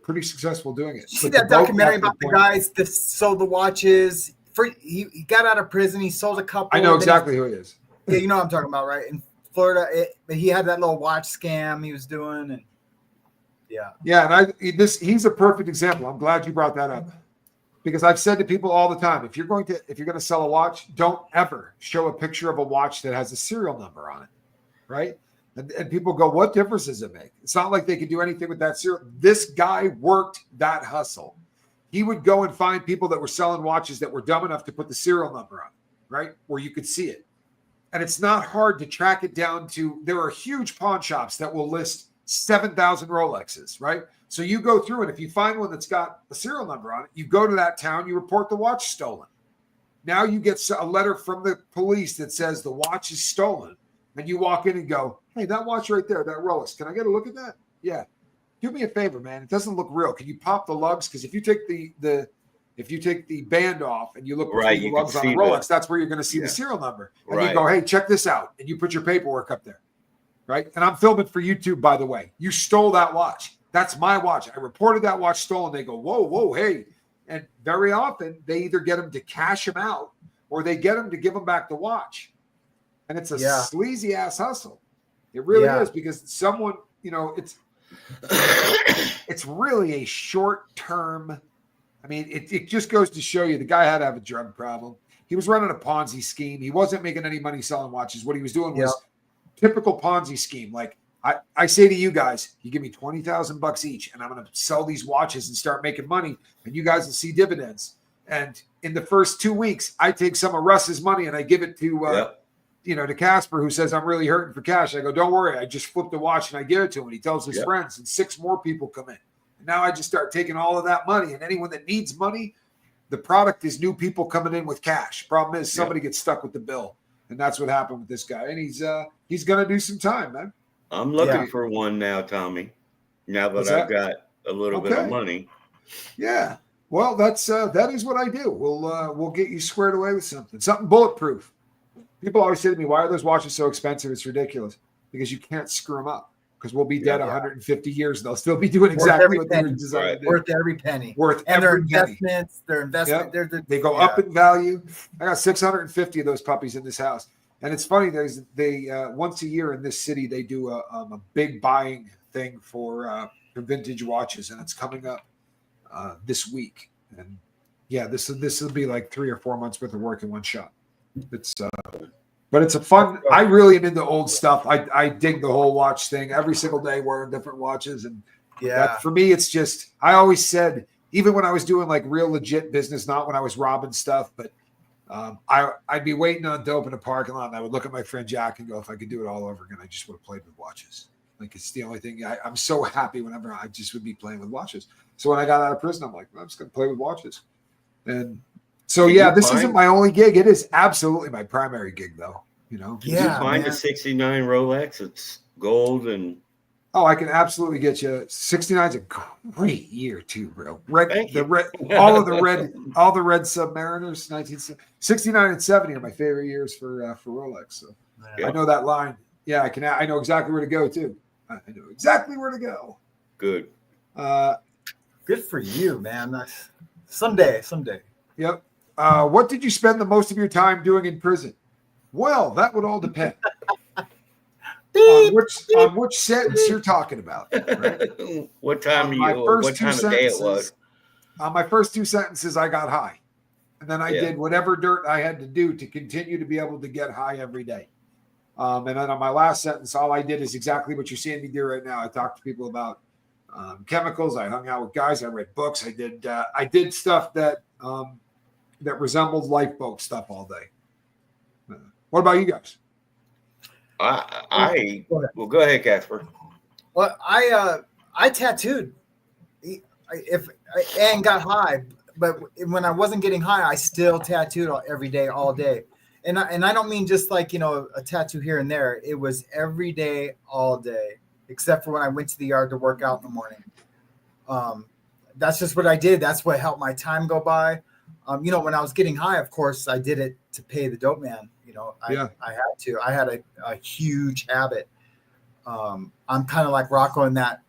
pretty successful doing it. See But the that boat documentary got to about the point- guys that sold the watches? He got out of prison. He sold a couple. I know then exactly who he is. Yeah, you know what I'm talking about, right? In Florida, he had that little watch scam he was doing, and Yeah, and he's a perfect example. I'm glad you brought that up. Because I've said to people all the time, if you're going to sell a watch, don't ever show a picture of a watch that has a serial number on it, right? And people go, what difference does it make? It's not like they could do anything with that serial. This guy worked that hustle. He would go and find people that were selling watches that were dumb enough to put the serial number on it, right? Where you could see it. And it's not hard to track it down to, there are huge pawn shops that will list 7,000 Rolexes, right? So you go through it. If you find one that's got a serial number on it, you go to that town, you report the watch stolen. Now you get a letter from the police that says the watch is stolen. And you walk in and go, hey, that watch right there, that Rolex, can I get a look at that? Yeah. Do me a favor, man. It doesn't look real. Can you pop the lugs? Because if you take the band off and you look between the lugs on a Rolex, that's where you're going to see the serial number. And you go, hey, check this out. And you put your paperwork up there. Right. And I'm filming for YouTube, by the way. You stole that watch. That's my watch. I reported that watch stolen. They go, whoa, hey. And very often they either get them to cash them out or they get them to give them back the watch. And it's a sleazy ass hustle. It really is, because someone, it's really a short term. I mean, it just goes to show you the guy had to have a drug problem. He was running a Ponzi scheme. He wasn't making any money selling watches. What he was doing was typical Ponzi scheme. Like I say to you guys, you give me $20,000 each and I'm going to sell these watches and start making money and you guys will see dividends. And in the first 2 weeks, I take some of Russ's money and I give it to, to Casper, who says, I'm really hurting for cash. I go, don't worry. I just flipped the watch and I give it to him. And he tells his friends and 6 more people come in. And now I just start taking all of that money. And anyone that needs money, the product is new people coming in with cash. Problem is somebody gets stuck with the bill. And that's what happened with this guy. And he's going to do some time, man. I'm looking for one now, Tommy. Now that I've got a little bit of money. Yeah. Well, that is what I do. We'll get you squared away with something bulletproof. People always say to me, why are those watches so expensive? It's ridiculous. Because you can't screw them up. Because we'll be dead 150 years and they'll still be doing exactly what they were designed to do. Worth every penny. And their investments, they go up in value. I got 650 of those puppies in this house. And it's funny, they once a year in this city, they do a big buying thing for vintage watches. And it's coming up this week. And this will be like 3 or 4 months worth of work in one shot. But it's a fun. I really am into old stuff. I dig the whole watch thing. Every single day wearing different watches, and for me, it's just. I always said, even when I was doing like real legit business, not when I was robbing stuff, but I'd be waiting on dope in a parking lot, and I would look at my friend Jack and go, if I could do it all over again, I just would have played with watches. Like it's the only thing. I'm so happy whenever I just would be playing with watches. So when I got out of prison, I'm like, I'm just going to play with watches, and. So this isn't my only gig. It is absolutely my primary gig, though. You find a 69 Rolex. It's gold and. Oh, I can absolutely get you. 69 is a great year too, bro. All the red Submariners. 69 and 70 are my favorite years for Rolex. So I know that line. Yeah, I know exactly where to go too. I know exactly where to go. Good. Good for you, man. Someday. Yep. What did you spend the most of your time doing in prison? Well, that would all depend on which sentence you're talking about. Right? What time of day it was? On my first 2 sentences, I got high. And then I did whatever dirt I had to do to continue to be able to get high every day. And then on my last sentence, all I did is exactly what you're seeing me do right now. I talked to people about chemicals. I hung out with guys. I read books. I did stuff that resembled lifeboat stuff all day. What about you guys? Well, go ahead, Casper. Well, I tattooed and got high, but when I wasn't getting high, I still tattooed every day, all day. And I don't mean just like, a tattoo here and there. It was every day, all day, except for when I went to the yard to work out in the morning. That's just what I did. That's what helped my time go by. When I was getting high, of course, I did it to pay the dope man. I had to. I had a huge habit. I'm kind of like Rocco in that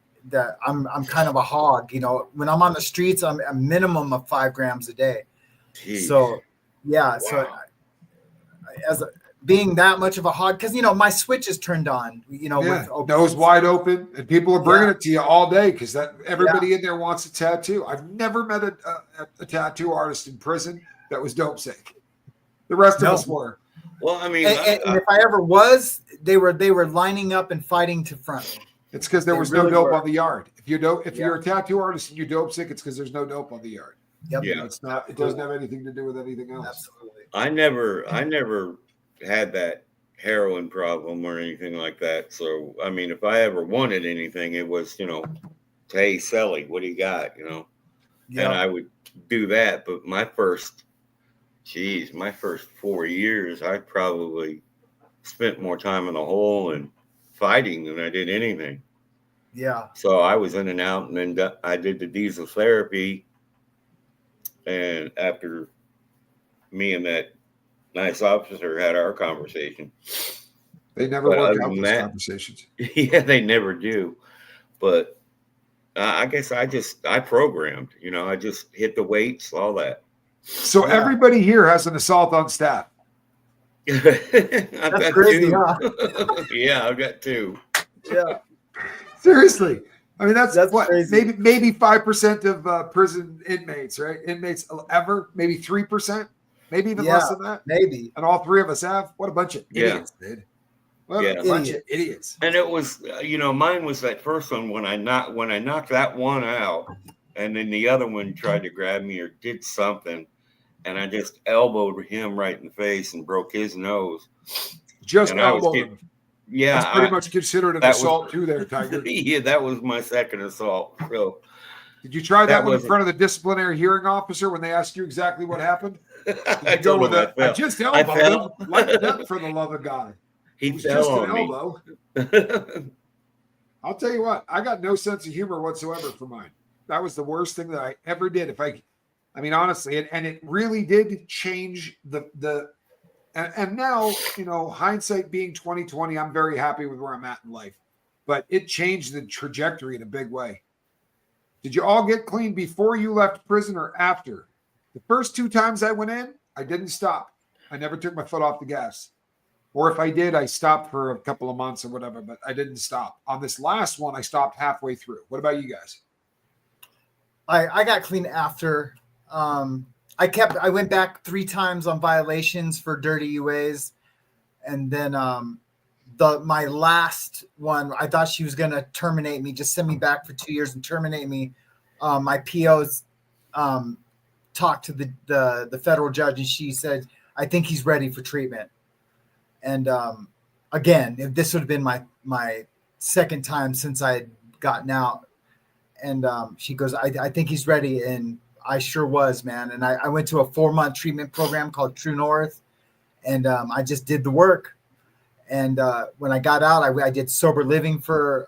I'm kind of a hog. When I'm on the streets, I'm a minimum of 5 grams a day. Jeez. So yeah, Wow. Being that much of a hog, because my switch is turned on. With nose wide open, and people are bringing it to you all day because everybody in there wants a tattoo. I've never met a tattoo artist in prison that was dope sick. The rest of us were. Well, I mean, and if I ever was, they were lining up and fighting to front me. It's because there was no dope on the yard. If you're a tattoo artist and you dope sick, it's because there's no dope on the yard. Yep. Yeah. It's not. It doesn't have anything to do with anything else. Absolutely. I never had that heroin problem or anything like that. So, I mean, if I ever wanted anything, it was, hey, Sally, what do you got? And I would do that. But my first 4 years, I probably spent more time in the hole and fighting than I did anything. Yeah. So I was in and out, and then I did the diesel therapy. And after me and that nice officer had our conversation, they never work out those conversations. Yeah, they never do. But I guess I programmed. I just hit the weights, all that. So everybody here has an assault on staff. That's crazy, huh? Yeah, I've got 2. Yeah. Seriously. I mean, that's what, crazy. maybe 5% of prison inmates, right? Inmates ever, maybe 3%, maybe even less than that. Maybe. And all 3 of us have. What a bunch of idiots, dude. What a bunch of idiots. And it was, mine was that first one when I knocked that one out, and then the other one tried to grab me or did something, and I just elbowed him right in the face and broke his nose. Just elbowed him. Yeah, that's pretty much considered an assault too, there, Tiger. Yeah, that was my second assault. So, did you try that one in front of the disciplinary hearing officer when they asked you exactly what happened? I told him I just elbowed him, like that, for the love of God. He was fell just on an elbow. I'll tell you what, I got no sense of humor whatsoever for mine. That was the worst thing that I ever did. I mean, honestly, and it really did change and now, hindsight being 2020, I'm very happy with where I'm at in life, but it changed the trajectory in a big way. Did you all get clean before you left prison or after? The first 2 times I went in, I didn't stop. I never took my foot off the gas. Or if I did, I stopped for a couple of months or whatever, but I didn't stop. On this last one, I stopped halfway through. What about you guys? I got clean after. I went back 3 times on violations for dirty UAs. And then my last one, I thought she was going to terminate me, just send me back for 2 years and terminate me. My POs talked to the federal judge, and she said, I think he's ready for treatment. And again, if this would have been my second time since I had gotten out. And she goes, I think he's ready. And I sure was, man. And I went to a 4-month treatment program called True North. And I just did the work. And when I got out, I did sober living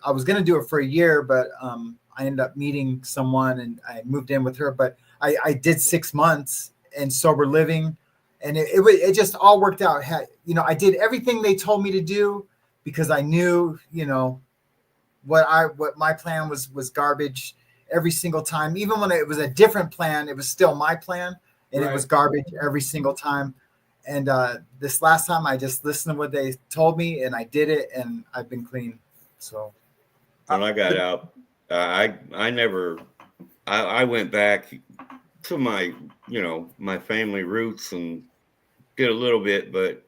I was going to do it for a year, but I ended up meeting someone and I moved in with her. But I did 6 months in sober living. And it just all worked out. I did everything they told me to do because I knew, what my plan was garbage every single time. Even when it was a different plan, it was still my plan, and It was garbage every single time. And this last time, I just listened to what they told me, and I did it, and I've been clean. So when I got out, I went back to my my family roots and did a little bit, but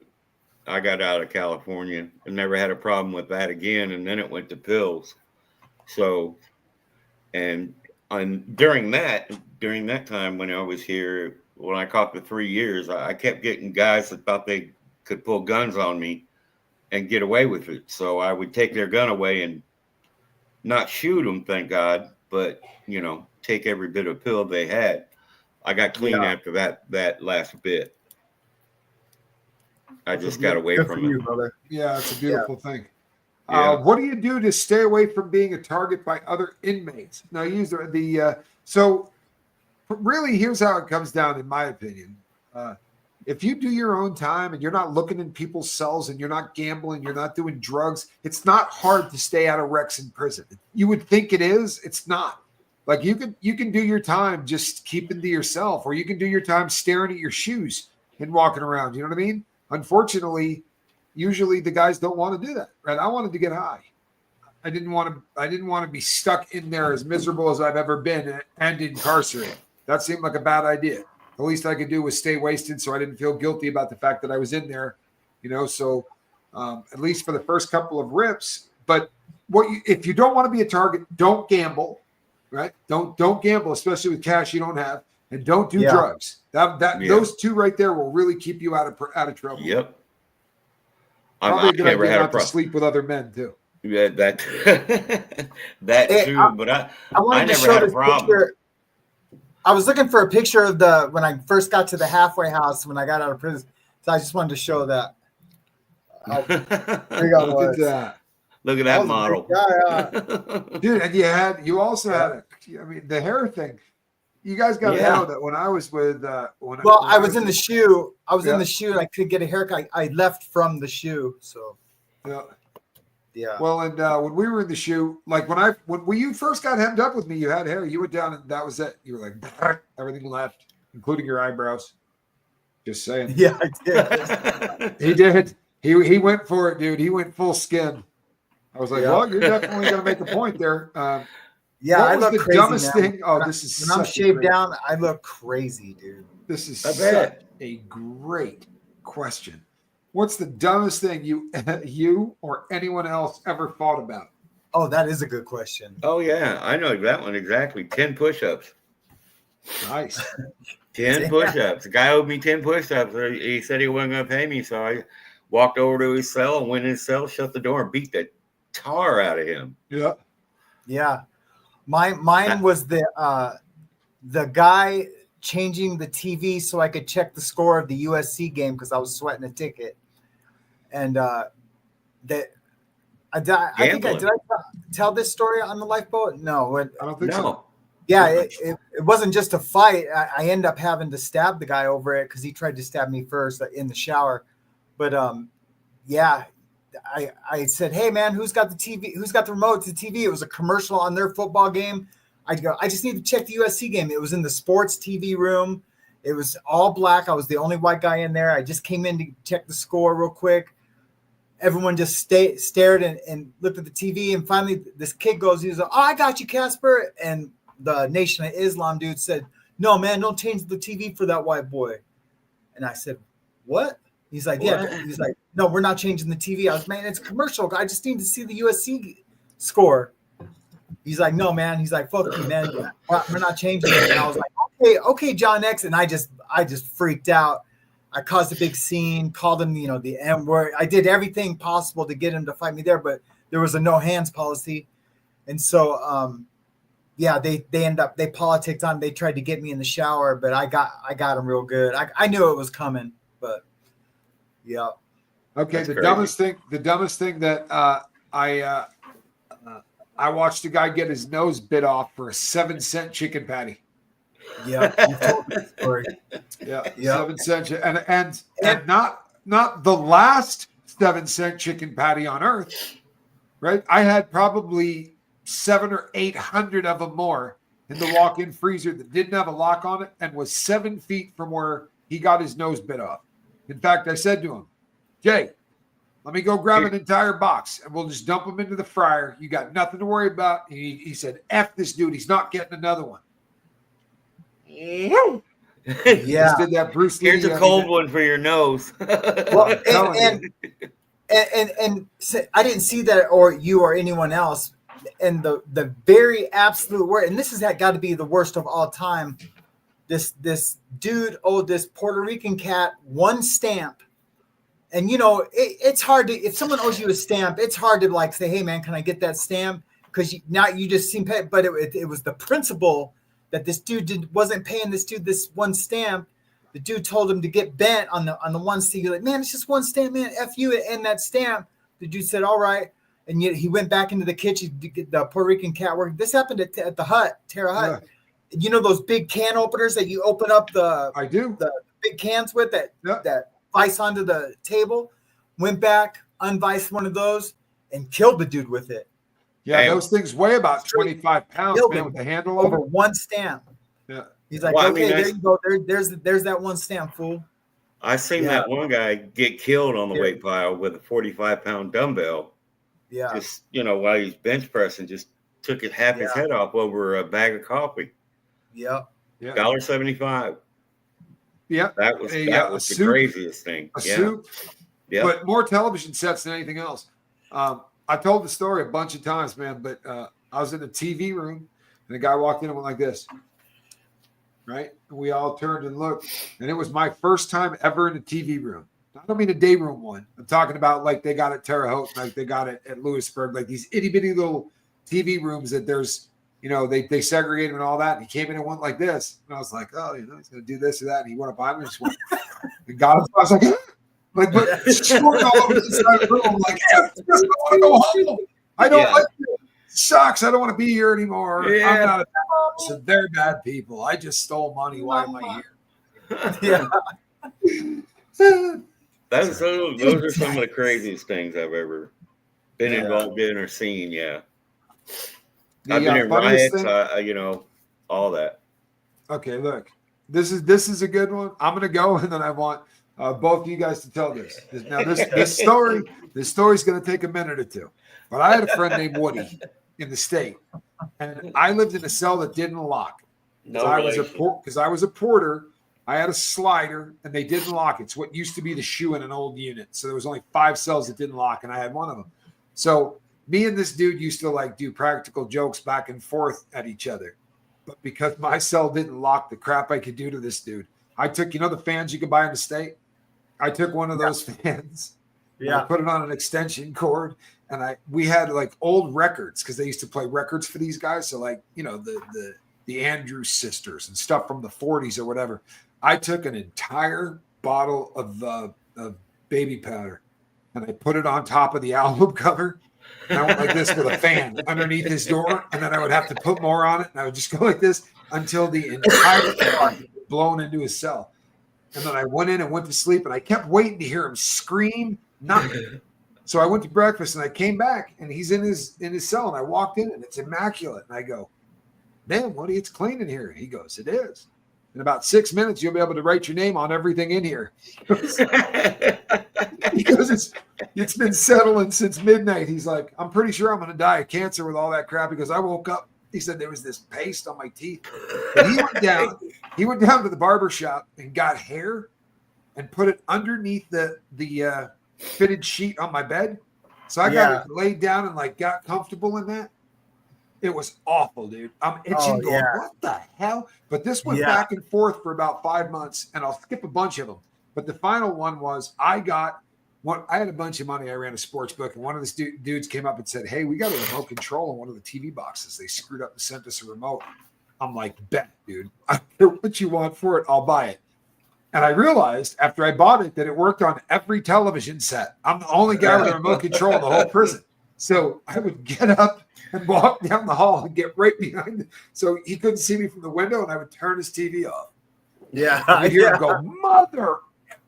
I got out of California and never had a problem with that again. And then it went to pills. So And during that time when I was here, when I caught the 3 years, I kept getting guys that thought they could pull guns on me and get away with it. So I would take their gun away and not shoot them, thank God, but take every bit of pill they had. I got clean after that last bit. I just got away from it. Brother. Yeah, it's a beautiful thing. What do you do to stay away from being a target by other inmates? Now, use so really, here's how it comes down, in my opinion. If you do your own time and you're not looking in people's cells and you're not gambling, you're not doing drugs, it's not hard to stay out of wrecks in prison. You would think it is. It's not. Like you can do your time just keeping to yourself, or you can do your time staring at your shoes and walking around. You know what I mean? Unfortunately, usually the guys don't want to do that. Right? I wanted to get high. I didn't want to be stuck in there as miserable as I've ever been and incarcerated. That seemed like a bad idea. The least I could do was stay wasted, so I didn't feel guilty about the fact that I was in there. So at least for the first couple of rips. But if you don't want to be a target, don't gamble. Right? Don't gamble, especially with cash you don't have, and don't do drugs. Those two right there will really keep you out of trouble. Yep. Probably a good idea not to sleep with other men too. Yeah, that too. But I never had a problem. Picture. I was looking for a picture of when I first got to the halfway house when I got out of prison. So I just wanted to show that. Look at that. Look at that model. Dude, and you also had the hair thing. You guys got to know that when I was with I was in the shoe. I was in the shoe and I could get a haircut. I left from the shoe. So yeah. Well, and when we were in the shoe, like when you first got hemmed up with me, you had hair. You went down and that was it. You were like everything left, including your eyebrows. Just saying. Yeah, I did. He did. He went for it, dude. He went full skin. I was like, well, you're definitely going to make a point there. I look the crazy dumbest now. thing? Oh, this is when I'm shaved down, I look crazy, dude. This is such a great question. What's the dumbest thing you or anyone else ever thought about? Oh, that is a good question. Oh, yeah. I know that one exactly. 10 push-ups. Nice. 10 push-ups. The guy owed me 10 push-ups. He said he wasn't going to pay me, so I walked over to his cell and went in his cell, shut the door, and beat the tar out of him. Yeah. Mine was the guy changing the TV so I could check the score of the USC game because I was sweating a ticket. And I think did I tell this story on the lifeboat? No, I don't think so. Yeah, it wasn't just a fight. I ended up having to stab the guy over it because he tried to stab me first in the shower. But I said, hey man, who's got the TV? Who's got the remote to the TV? It was a commercial on their football game. I just need to check the USC game. It was in the sports TV room. It was all black. I was the only white guy in there. I just came in to check the score real quick. Everyone just stared and looked at the TV. And finally this kid goes, he was like, oh, I got you, Casper. And the Nation of Islam dude said, no, man, don't change the TV for that white boy. And I said, what? He's like, yeah. He's like, no, we're not changing the TV. I was, man, it's a commercial. I just need to see the USC score. He's like, no, man. He's like, fuck you, man. We're not changing it. And I was like, okay, John X. And I just freaked out. I caused a big scene, called him, the M word. I did everything possible to get him to fight me there, but there was a no hands policy. And so, they politicked on. They tried to get me in the shower, but I got him real good. I knew it was coming, but yeah. Okay. The dumbest thing that I watched a guy get his nose bit off for a 7-cent chicken patty. Yeah, you told me the story. Yeah, 7 cent, and not the last 7-cent chicken patty on earth, right? I had probably 700 or 800 of them more in the walk-in freezer that didn't have a lock on it and was 7 feet from where he got his nose bit off. In fact, I said to him, Jay, let me go grab an entire box and we'll just dump them into the fryer. You got nothing to worry about. He said, F this dude. He's not getting another one. Yeah. Just did that Bruce Lee. Here's a cold one for your nose. Well, and I didn't see that or you or anyone else. and the very absolute worst, and this has got to be the worst of all time. This dude owed this Puerto Rican cat one stamp. And, you know, it's hard to, if someone owes you a stamp, it's hard to like say, hey, man, can I get that stamp? Because now you just seem paid. But it was the principle that this dude wasn't paying this dude this one stamp. The dude told him to get bent on the one stamp. You're like, man, it's just one stamp, man. F you and that stamp. The dude said, all right. And yet he went back into the kitchen to get the Puerto Rican cat work. This happened at the hut, Terra Hut. Yeah. You know those big can openers that you open up the big cans with that vice onto the table? Went back, unviced one of those, and killed the dude with it. Yeah, those things weigh about 25 pounds, man, with the handle over on one stamp. Yeah. He's like, okay, there you go. There's that one stamp, fool. I seen that one guy get killed on the weight pile with a 45-pound dumbbell. Yeah. Just, you know, while he's bench pressing, just took half his head off over a bag of coffee. Yep. Yeah. $1.75. Yeah. That was the soup, craziest thing. Soup. Yeah. But more television sets than anything else. I told the story a bunch of times, man, but I was in the TV room and the guy walked in and went like this. Right? And we all turned and looked. And it was my first time ever in a TV room. I don't mean a day room one. I'm talking about like they got at Terre Haute, like they got it at Lewisburg, like these itty bitty little TV rooms that there's, you know, they segregate them and all that. And he came in and went like this. And I was like, oh, you know, he's going to do this or that. And he went up behind me and just went, and got him. I was like, but short all over the side of the room. I'm like, I want to go home. I don't like it. Sucks. I don't want to be here anymore. Yeah. I'm not a bad person. They're bad people. I just stole money. Why am I here? Those are some of the craziest things I've ever been involved in or seen. Yeah. I've been in riots, you know, all that. Okay, look, this is a good one. I'm gonna go, and then I want both of you guys to tell this. Now, this story's gonna take a minute or two. But I had a friend named Woody in the state, and I lived in a cell that didn't lock. Because I was a porter. I had a slider, and they didn't lock it. It's what used to be the shoe in an old unit. So there was only 5 cells that didn't lock, and I had one of them. So me and this dude used to like do practical jokes back and forth at each other. But because my cell didn't lock, the crap I could do to this dude, I took, you know, the fans you could buy in the state? I took one of those fans. Yeah. I put it on an extension cord, and we had like old records because they used to play records for these guys. So like, you know, the Andrews sisters and stuff from the 40s or whatever. I took an entire bottle of baby powder and I put it on top of the album cover. And I went like this with a fan underneath his door. And then I would have to put more on it. And I would just go like this until the entire car blown into his cell. And then I went in and went to sleep, and I kept waiting to hear him scream. Nothing. So I went to breakfast and I came back and he's in his cell, and I walked in and it's immaculate. And I go, man, Woody, it's clean in here. He goes, it is. In about 6 minutes, you'll be able to write your name on everything in here. Because it's been settling since midnight. He's like, I'm pretty sure I'm going to die of cancer with all that crap. Because I woke up. He said there was this paste on my teeth. But he went down to the barber shop and got hair and put it underneath the fitted sheet on my bed. So I got it laid down and like got comfortable in that. It was awful, dude. I'm itching going, what the hell? But this went back and forth for about 5 months, and I'll skip a bunch of them. But the final one was I had a bunch of money. I ran a sports book, and one of the dudes came up and said, hey, we got a remote control on one of the TV boxes. They screwed up and sent us a remote. I'm like, bet, dude. I don't care what you want for it. I'll buy it. And I realized after I bought it that it worked on every television set. I'm the only guy with a remote control in the whole prison. So I would get up and walk down the hall and get right behind it. So he couldn't see me from the window, and I would turn his TV off. Yeah. I'd hear him go, mother.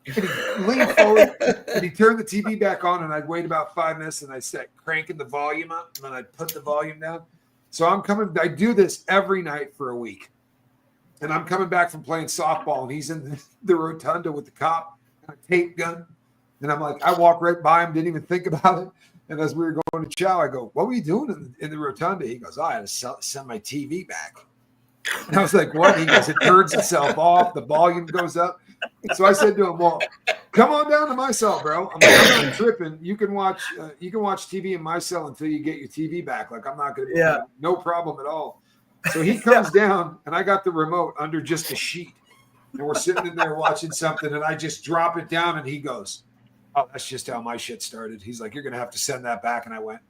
And he'd lean forward, and he'd turn the TV back on, and I'd wait about 5 minutes, and I'd start cranking the volume up, and then I'd put the volume down. So I do this every night for a week. And I'm coming back from playing softball, and he's in the rotunda with the cop and a tape gun. And I'm like, I walk right by him, didn't even think about it. And as we were going to chow, I go, what were you doing in the rotunda? He goes, I had to send my TV back. And I was like, what? He goes, it turns itself off. The volume goes up. So I said to him, well, come on down to my cell, bro. I'm like, I'm not tripping. You can watch TV in my cell until you get your TV back. Like, I'm not going to be no problem at all. So he comes down, and I got the remote under just a sheet. And we're sitting in there watching something, and I just drop it down, and he goes, "Oh, that's just how my shit started." He's like, "You're going to have to send that back." And I went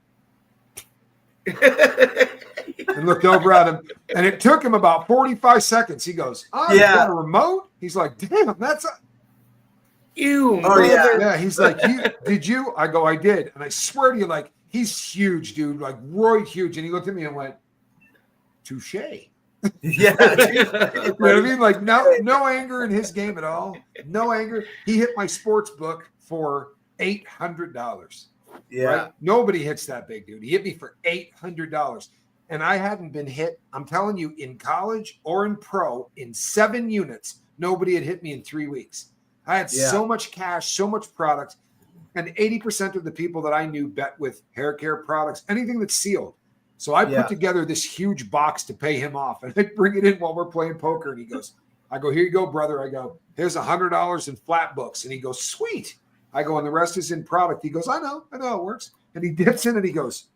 and looked over at him, and it took him about 45 seconds. He goes, "Oh, you got a remote?" He's like, "Damn, that's a you." Oh, yeah. He's like, did you? I go, "I did." And I swear to you, like, he's huge, dude, like roid huge. And he looked at me and went, "Touche." Yeah. You know what I mean? Like, no anger in his game at all. No anger. He hit my sports book for $800. Yeah. Right? Nobody hits that big, dude. He hit me for $800. And I hadn't been hit, I'm telling you, in college or in pro, in 7 units, nobody had hit me in 3 weeks. I had so much cash, so much product. And 80% of the people that I knew bet with hair care products, anything that's sealed. So I put together this huge box to pay him off, and I bring it in while we're playing poker. And he goes, I go, "Here you go, brother." I go, "Here's $100 in flat books." And he goes, "Sweet." I go, "And the rest is in product." He goes, I know it works. And he dips in and he goes,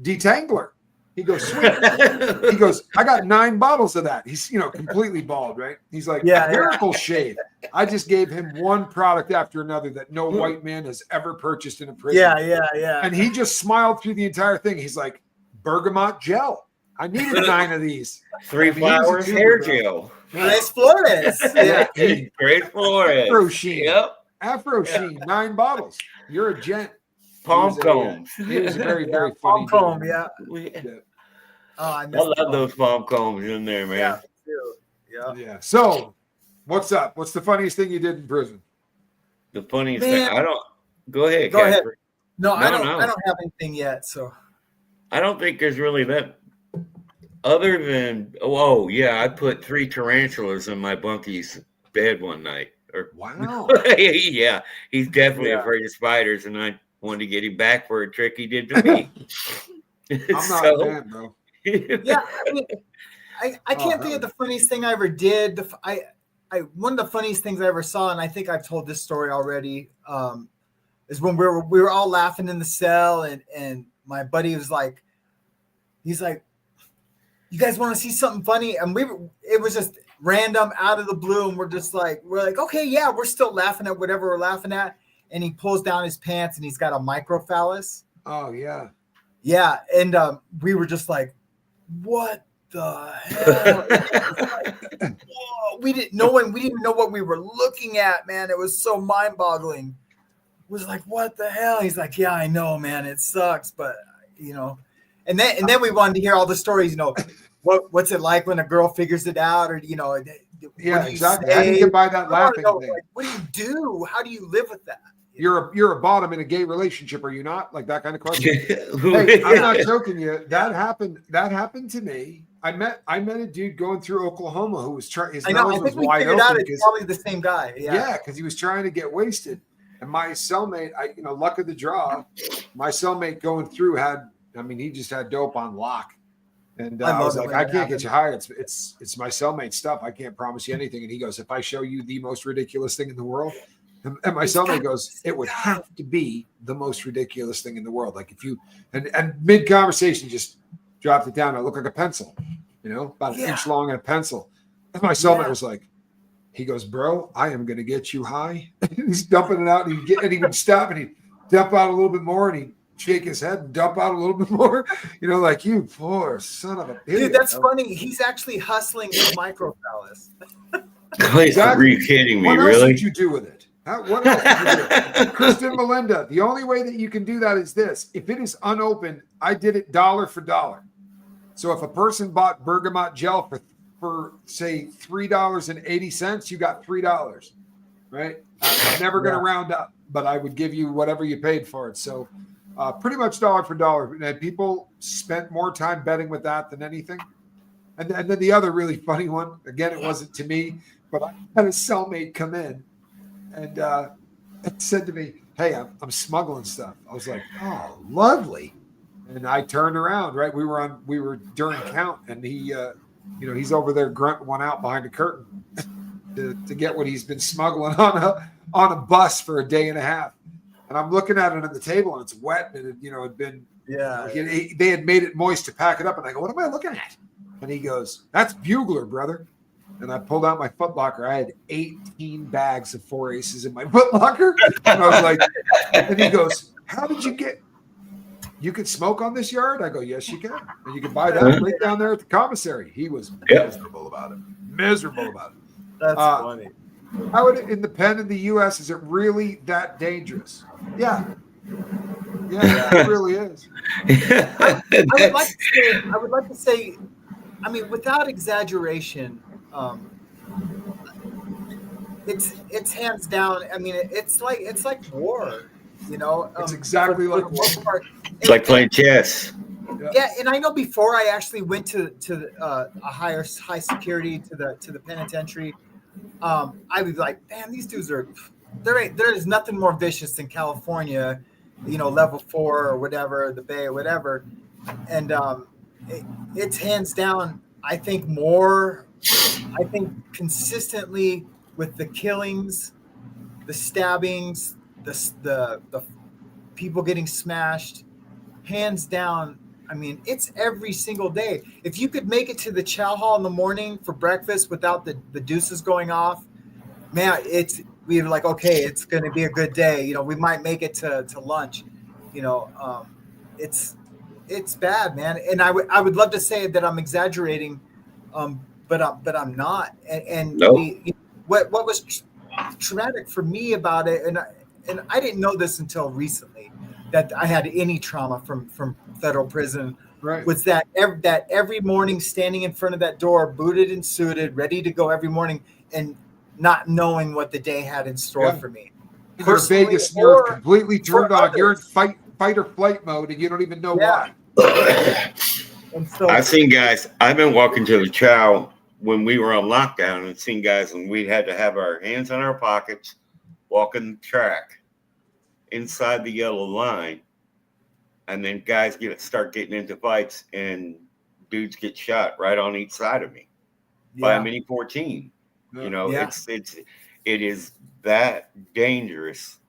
"Detangler." He goes, "Sweet." He goes, "I got 9 bottles of that." He's, completely bald, right? He's like, "Miracle Shave." I just gave him one product after another that no white man has ever purchased in a prison. Yeah. And he just smiled through the entire thing. He's like, "Bergamot gel. I needed 9 of these." 3 flowers hair gel. Grace Flores. Yeah. Grace Flores. Afro Sheen. Yep. Afro Sheen, 9 bottles. You're a gent. Palm combs. He was a very, very funny palm comb, dude. Oh, I love those palm combs in there, man. Yeah. So, what's up? What's the funniest thing you did in prison? The funniest thing. Go ahead. Go ahead. Casper. No, I don't have anything yet. So I don't think there's really that. Other than I put 3 tarantulas in my bunkie's bed one night. Wow. Yeah, he's definitely afraid of spiders, and I wanted to get him back for a trick he did to me. I'm not a fan, bro. Yeah, I can't think of the funniest thing I ever did. One of the funniest things I ever saw, and I think I've told this story already, is when we were all laughing in the cell, and my buddy was like, he's like, "You guys want to see something funny?" And it was just random out of the blue, and we're like, "Okay, yeah," we're still laughing at whatever we're laughing at. And he pulls down his pants, and he's got a microphallus. Oh yeah. Yeah, and we were just like, "What the hell?" Whoa, we didn't know what we were looking at, man. It was so mind-boggling. It was like, "What the hell?" He's like, "Yeah, I know, man. It sucks, but And then we wanted to hear all the stories. What's it like when a girl figures it out, or Yeah, exactly. How do you get by that laughing thing? Like, what do you do? How do you live with that? You're a bottom in a gay relationship, are you not? Like that kind of question. Hey, I'm not joking you. That happened to me. I met a dude going through Oklahoma who was trying. His nose was wide open. Out it's probably the same guy. Yeah, because he was trying to get wasted. And my cellmate, luck of the draw, my cellmate going through he just had dope on lock. And I was like, "I can't get you high. It's my cellmate stuff. I can't promise you anything." And he goes, "If I show you the most ridiculous thing in the world," and my cellmate goes, "It would have to be the most ridiculous thing in the world. Like if you," and mid conversation just dropped it down. It looked like a pencil, about an inch long and a pencil. And my cellmate was like, he goes, "Bro, I am going to get you high." He's dumping it out, and he would stop and he'd dump out a little bit more, and he'd shake his head and dump out a little bit more, like, "You poor son of a idiot." Dude, that's funny. He's actually hustling his microphallus. Exactly. Are you kidding me? What really? else did you do with it? What else did you do? Kristen Melinda, the only way that you can do that is this. If it is unopened, I did it dollar for dollar. So if a person bought bergamot gel for say $3.80, you got $3, right? I'm never going to round up, but I would give you whatever you paid for it. So pretty much dollar for dollar. And people spent more time betting with that than anything. And then the other really funny one, again, it wasn't to me, but I had a cellmate come in and it said to me, "Hey, I'm smuggling stuff." I was like, "Oh, lovely." And I turned around, right? We were during count, and he, he's over there grunting one out behind a curtain. to get what he's been smuggling on a bus for a day and a half. And I'm looking at it on the table, and it's wet, and it had been they had made it moist to pack it up. And I go, what am I looking at? And he goes, that's bugler, brother. And I pulled out my Foot Locker. I had 18 bags of 4 Aces in my Foot Locker. And I was like, and he goes, how did you get? You can smoke on this yard? I go, yes, you can. And you can buy that right down there at the commissary. He was miserable about it. Miserable about it. That's funny. How in the pen in the U.S. is it really that dangerous? Yeah, it really is. I would like to say, I mean, without exaggeration, it's hands down. I mean, it's like war. It's exactly like war. It's like playing chess. Yeah, and I know before I actually went to a high security to the penitentiary, I was like, damn, these dudes there is nothing more vicious than California, level 4 or whatever, the Bay or whatever, and it's hands down. I think consistently with the killings, the stabbings, the people getting smashed, hands down. I mean, it's every single day. If you could make it to the chow hall in the morning for breakfast without the deuces going off, man, we were like, okay, it's going to be a good day. We might make it to lunch. It's bad, man. And I would love to say that I'm exaggerating, but I'm not. And no. What was traumatic for me about it, and I didn't know this until recently, that I had any trauma from federal prison, right, was that every morning standing in front of that door, booted and suited, ready to go every morning, and not knowing what the day had in store for me. Your vagus nerve completely turned on. You're in fight or flight mode, and you don't even know why. And so I've seen guys. I've been walking to the chow when we were on lockdown, and seen guys, and we had to have our hands in our pockets, walking the track inside the yellow line, and then guys start getting into fights, and dudes get shot right on each side of me by a Mini 14. It is that dangerous.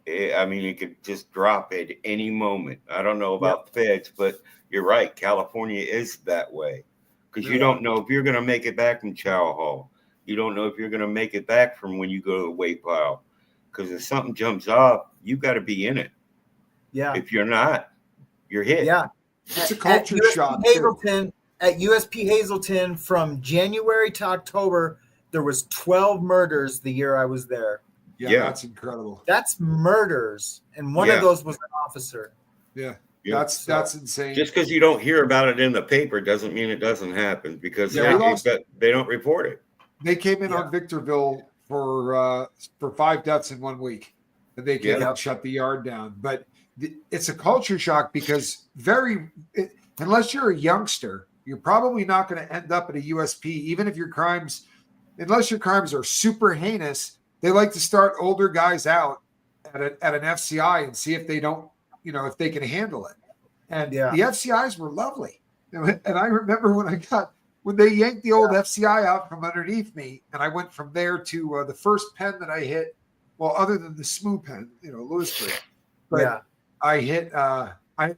I mean, it could just drop at any moment. I don't know about the feds, but you're right. California is that way, because you don't know if you're going to make it back from chow hall. You don't know if you're going to make it back from when you go to the weight pile, because if something jumps off, you got to be in it. Yeah. If you're not, you're hit. Yeah. It's a culture shock. At USP Hazleton, from January to October, there was 12 murders the year I was there. Yeah, that's incredible. That's murders, and one of those was an officer. Yeah. That's insane. Just because you don't hear about it in the paper doesn't mean it doesn't happen, because they don't report it. They came in on Victorville for 5 deaths in 1 week, and they came and shut the yard down. But it's a culture shock, because unless you're a youngster, you're probably not going to end up at a USP, even if unless your crimes are super heinous. They like to start older guys out at an FCI and see if they don't, if they can handle it. And the FCIs were lovely. And I remember when they yanked the old FCI out from underneath me, and I went from there to the first pen that I hit, well, other than the SMU pen, Lewisburg. But I hit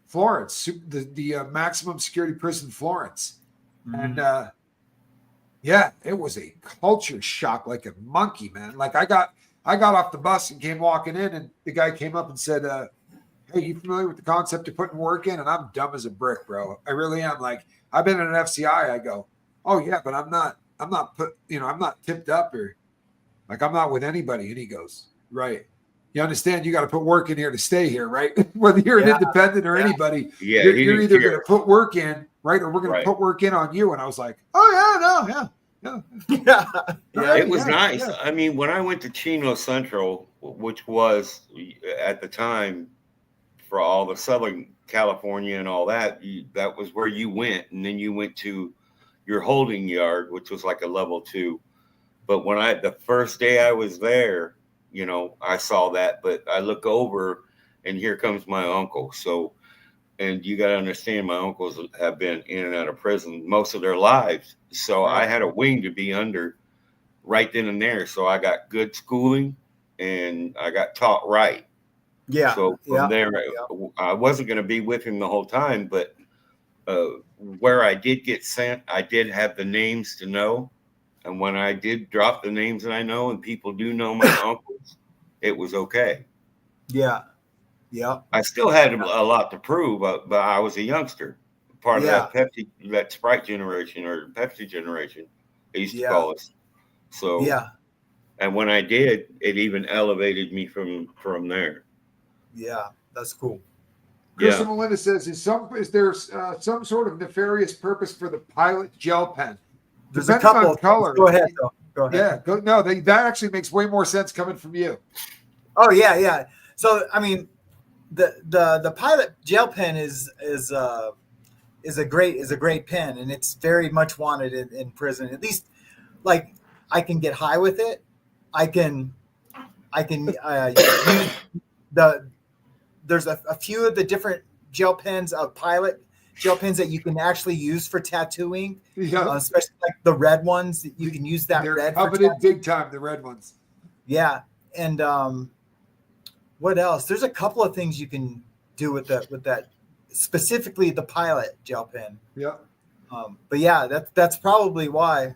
Florence, the maximum security prison, Florence. Mm-hmm. And it was a culture shock like a monkey, man. Like I got off the bus and came walking in, and the guy came up and said, hey, you familiar with the concept of putting work in? And I'm dumb as a brick, bro. I really am. Like, I've been in an FCI. I go, oh yeah, but I'm not tipped up, or like, I'm not with anybody. And he goes, right. You understand, you got to put work in here to stay here, right? Whether you're an independent or anybody, you're either going to put work in, right? Or we're going to put work in on you. And I was like, oh yeah. It was nice. Yeah. I mean, when I went to Chino Central, which was at the time for all the Southern California and all that, that was where you went. And then you went to your holding yard, which was like a level 2. But the first day I was there, I saw that, but I look over and here comes my uncle. So, and you got to understand, my uncles have been in and out of prison most of their lives. So I had a wing to be under right then and there. So I got good schooling and I got taught right. Yeah. So from there, I wasn't going to be with him the whole time, but where I did get sent, I did have the names to know. And when I did drop the names that I know and people do know my uncles, it was okay. Yeah. Yeah. I still had a lot to prove, but I was a youngster, part of that Sprite generation or Pepsi generation, they used to call us. So, and when I did, it even elevated me from there. Yeah, that's cool. Crystal Melinda says, is there some sort of nefarious purpose for the pilot gel pen? There's a couple of colors. Go ahead, though. Go ahead. Yeah, that actually makes way more sense coming from you. Oh yeah. So I mean, the pilot gel pen is a great pen, and it's very much wanted in prison. At least, like, I can get high with it. I can use there's a few of the different gel pens of pilot gel pens that you can actually use for tattooing, especially like the red ones. You can use that. They're red coveted big time, the red ones. Yeah, and what else? There's a couple of things you can do with that, specifically the pilot gel pen. Yeah. But yeah, that's probably why.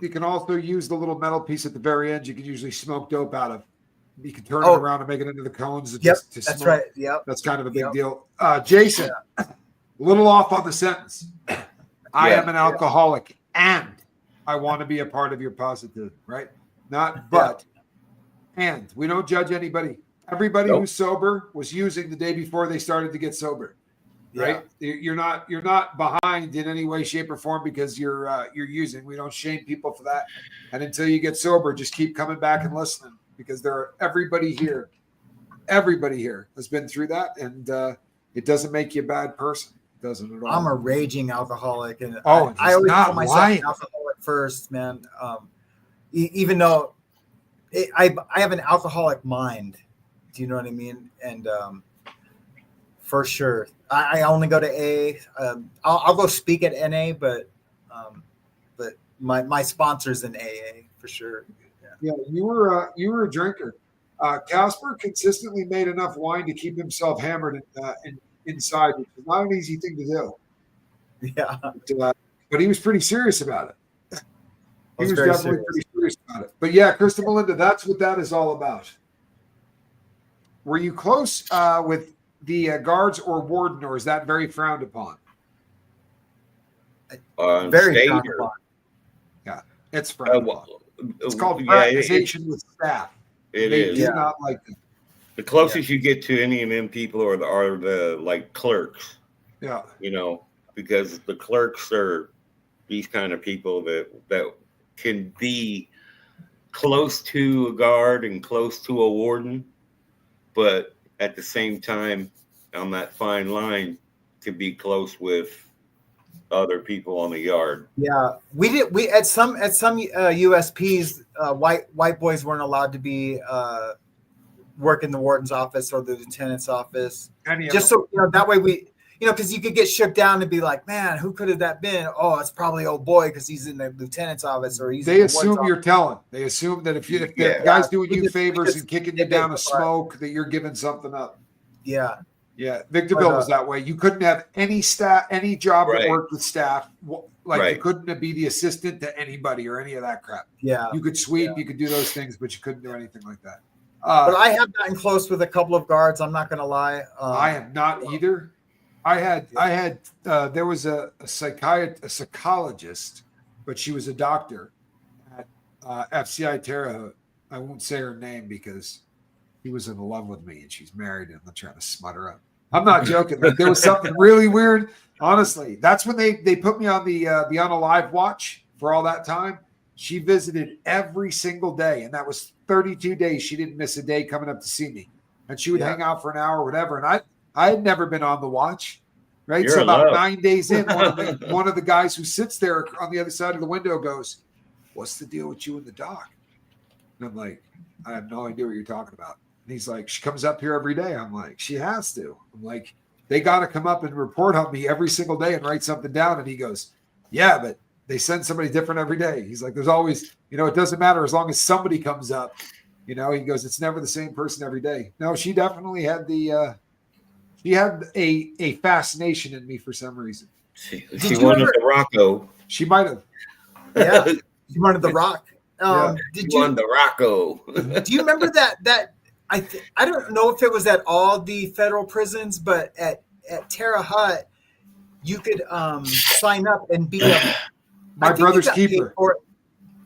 You can also use the little metal piece at the very end. You can usually smoke dope out of. You can turn it around and make it into the cones. That's right. Yep. That's kind of a big deal. Jason, a little off on the sentence. I am an alcoholic and I want to be a part of your positive, right? Not but, and. We don't judge anybody. Everybody who's sober was using the day before they started to get sober, right? You're not behind in any way, shape, or form because you're using. We don't shame people for that. And until you get sober, just keep coming back and listening. Because everybody here has been through that, and it doesn't make you a bad person. It doesn't at all. I'm a raging alcoholic, and I always call myself an alcoholic first, man. Even though I have an alcoholic mind, do you know what I mean? And for sure, I only go to AA. I'll go speak at NA, but my sponsor's in AA for sure. Yeah, you were a drinker. Casper consistently made enough wine to keep himself hammered inside, which is not an easy thing to do. Yeah, but he was pretty serious about it. He was definitely pretty serious about it. But yeah, Krista Melinda, that's what that is all about. Were you close with the guards or warden, or is that very frowned upon? Very frowned upon. Yeah, it's frowned upon. It's called fraternization with staff. They do not like them. The closest you get to any of them people are the like clerks. Yeah. Because the clerks are these kind of people that can be close to a guard and close to a warden, but at the same time on that fine line can be close with other people on the yard. Yeah, we at some USPs, white boys weren't allowed to be work in the warden's office or the lieutenant's office. Just so that way we, because you could get shook down and be like, man, who could have that been? Oh, it's probably old boy because he's in the lieutenant's office or he's. They assume you're telling. They assume that if the guy's doing you favors and kicking you down a smoke, that you're giving something up. Yeah. Yeah, Victorville was that way. You couldn't have any job that worked with staff. You couldn't be the assistant to anybody or any of that crap. Yeah, you could sweep, you could do those things, but you couldn't do anything like that. But I have gotten close with a couple of guards. I'm not going to lie. I am not either. There was a psychologist, but she was a doctor at FCI Terre Haute. I won't say her name because he was in love with me and she's married and I'm trying to smut her up. I'm not joking. Like, there was something really weird. Honestly, that's when they put me on the on a live watch for all that time. She visited every single day, and that was 32 days. She didn't miss a day coming up to see me, and she would hang out for an hour or whatever. And I had never been on the watch, right? You're so about allowed. 9 days in, one of the guys who sits there on the other side of the window goes, "What's the deal with you and the doc?" And I'm like, "I have no idea what you're talking about." And he's like, "She comes up here every day." I'm like, "She has to." I'm like, "They got to come up and report on me every single day and write something down." And he goes, "Yeah, but they send somebody different every day. He's like, there's always, it doesn't matter as long as somebody comes up. He goes, it's never the same person every day. No, she definitely had she had a fascination in me for some reason. She wanted the Rocco. She might have. Yeah, she wanted the rock. Did you want the Rocco? Do you remember that? I don't know if it was at all the federal prisons, but at Terre Haute, you could sign up and be my brother's keeper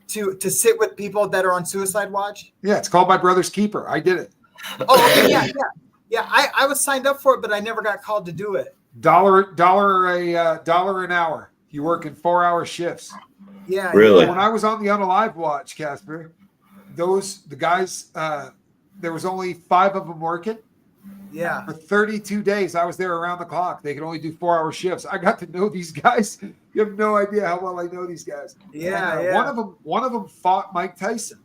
to sit with people that are on suicide watch. Yeah, it's called My Brother's Keeper. I did it. Oh, okay, yeah. I was signed up for it, but I never got called to do it. $1 an hour. You work in 4-hour shifts. Yeah, really. When I was on the Unalive watch, Casper, the guys, there was only 5 of them working. Yeah. For 32 days, I was there around the clock. They could only do 4-hour shifts. I got to know these guys. You have no idea how well I know these guys. Yeah, and, One of them fought Mike Tyson.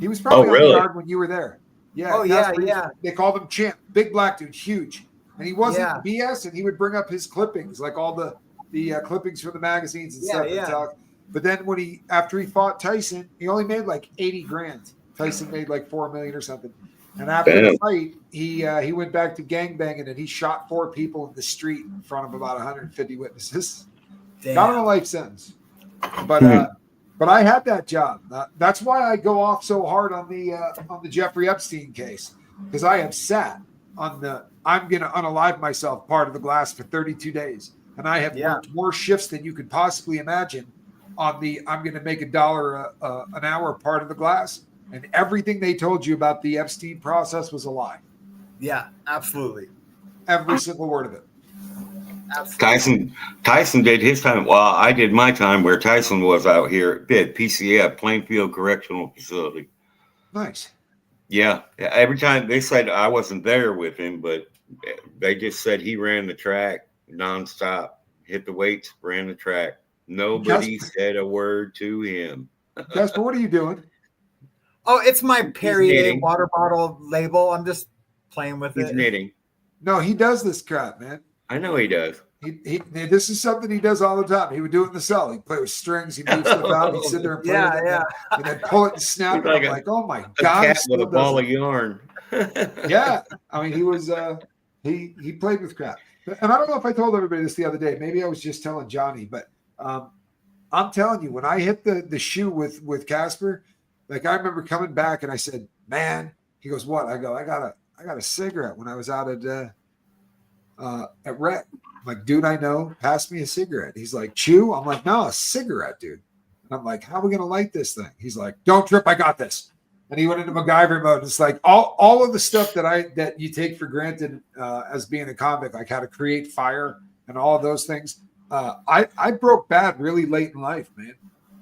He was probably on the yard when you were there. Yeah. Oh, yeah. They called him Champ. Big black dude, huge. And he wasn't BS, and he would bring up his clippings, like all the clippings from the magazines and stuff. And talk. But then after he fought Tyson, he only made like $80,000. Tyson made like $4 million or something. And after the fight, he went back to gangbanging, and he shot 4 people in the street in front of about 150 witnesses. Damn. Got him a life sentence. But I had that job. That's why I go off so hard on the Jeffrey Epstein case, because I have sat on the I'm going to unalive myself part of the glass for 32 days, and I have worked more shifts than you could possibly imagine on the I'm going to make $1 an hour part of the glass. And everything they told you about the Epstein process was a lie. Yeah, absolutely. Every single word of it. Absolutely. Tyson did his time. Well, I did my time where Tyson was out here at PCF, Plainfield Correctional Facility. Nice. Yeah. Every time they said I wasn't there with him, but they just said he ran the track nonstop, hit the weights, ran the track. Nobody said a word to him. Jasper, what are you doing? Oh, it's my Perrier water bottle label. I'm just playing with it. He's knitting. No, he does this crap, man. I know he does. This is something he does all the time. He would do it in the cell. He'd play with strings. He'd move stuff out. He'd sit there and play with it. And then pull it and snap it. I'm like, oh my God. A cat with a ball of yarn. Yeah. I mean, he was, he played with crap. And I don't know if I told everybody this the other day. Maybe I was just telling Johnny, but I'm telling you, when I hit the shoe with Casper, like I remember coming back and I said, man, he goes, what? I go, I got a cigarette when I was out at Rec. I'm like, dude, I know. Pass me a cigarette. He's like, chew? I'm like, no, a cigarette, dude. And I'm like, how are we going to light this thing? He's like, don't trip. I got this. And he went into MacGyver mode. It's like all of the stuff that you take for granted as being a convict, like how to create fire and all of those things. I broke bad really late in life, man.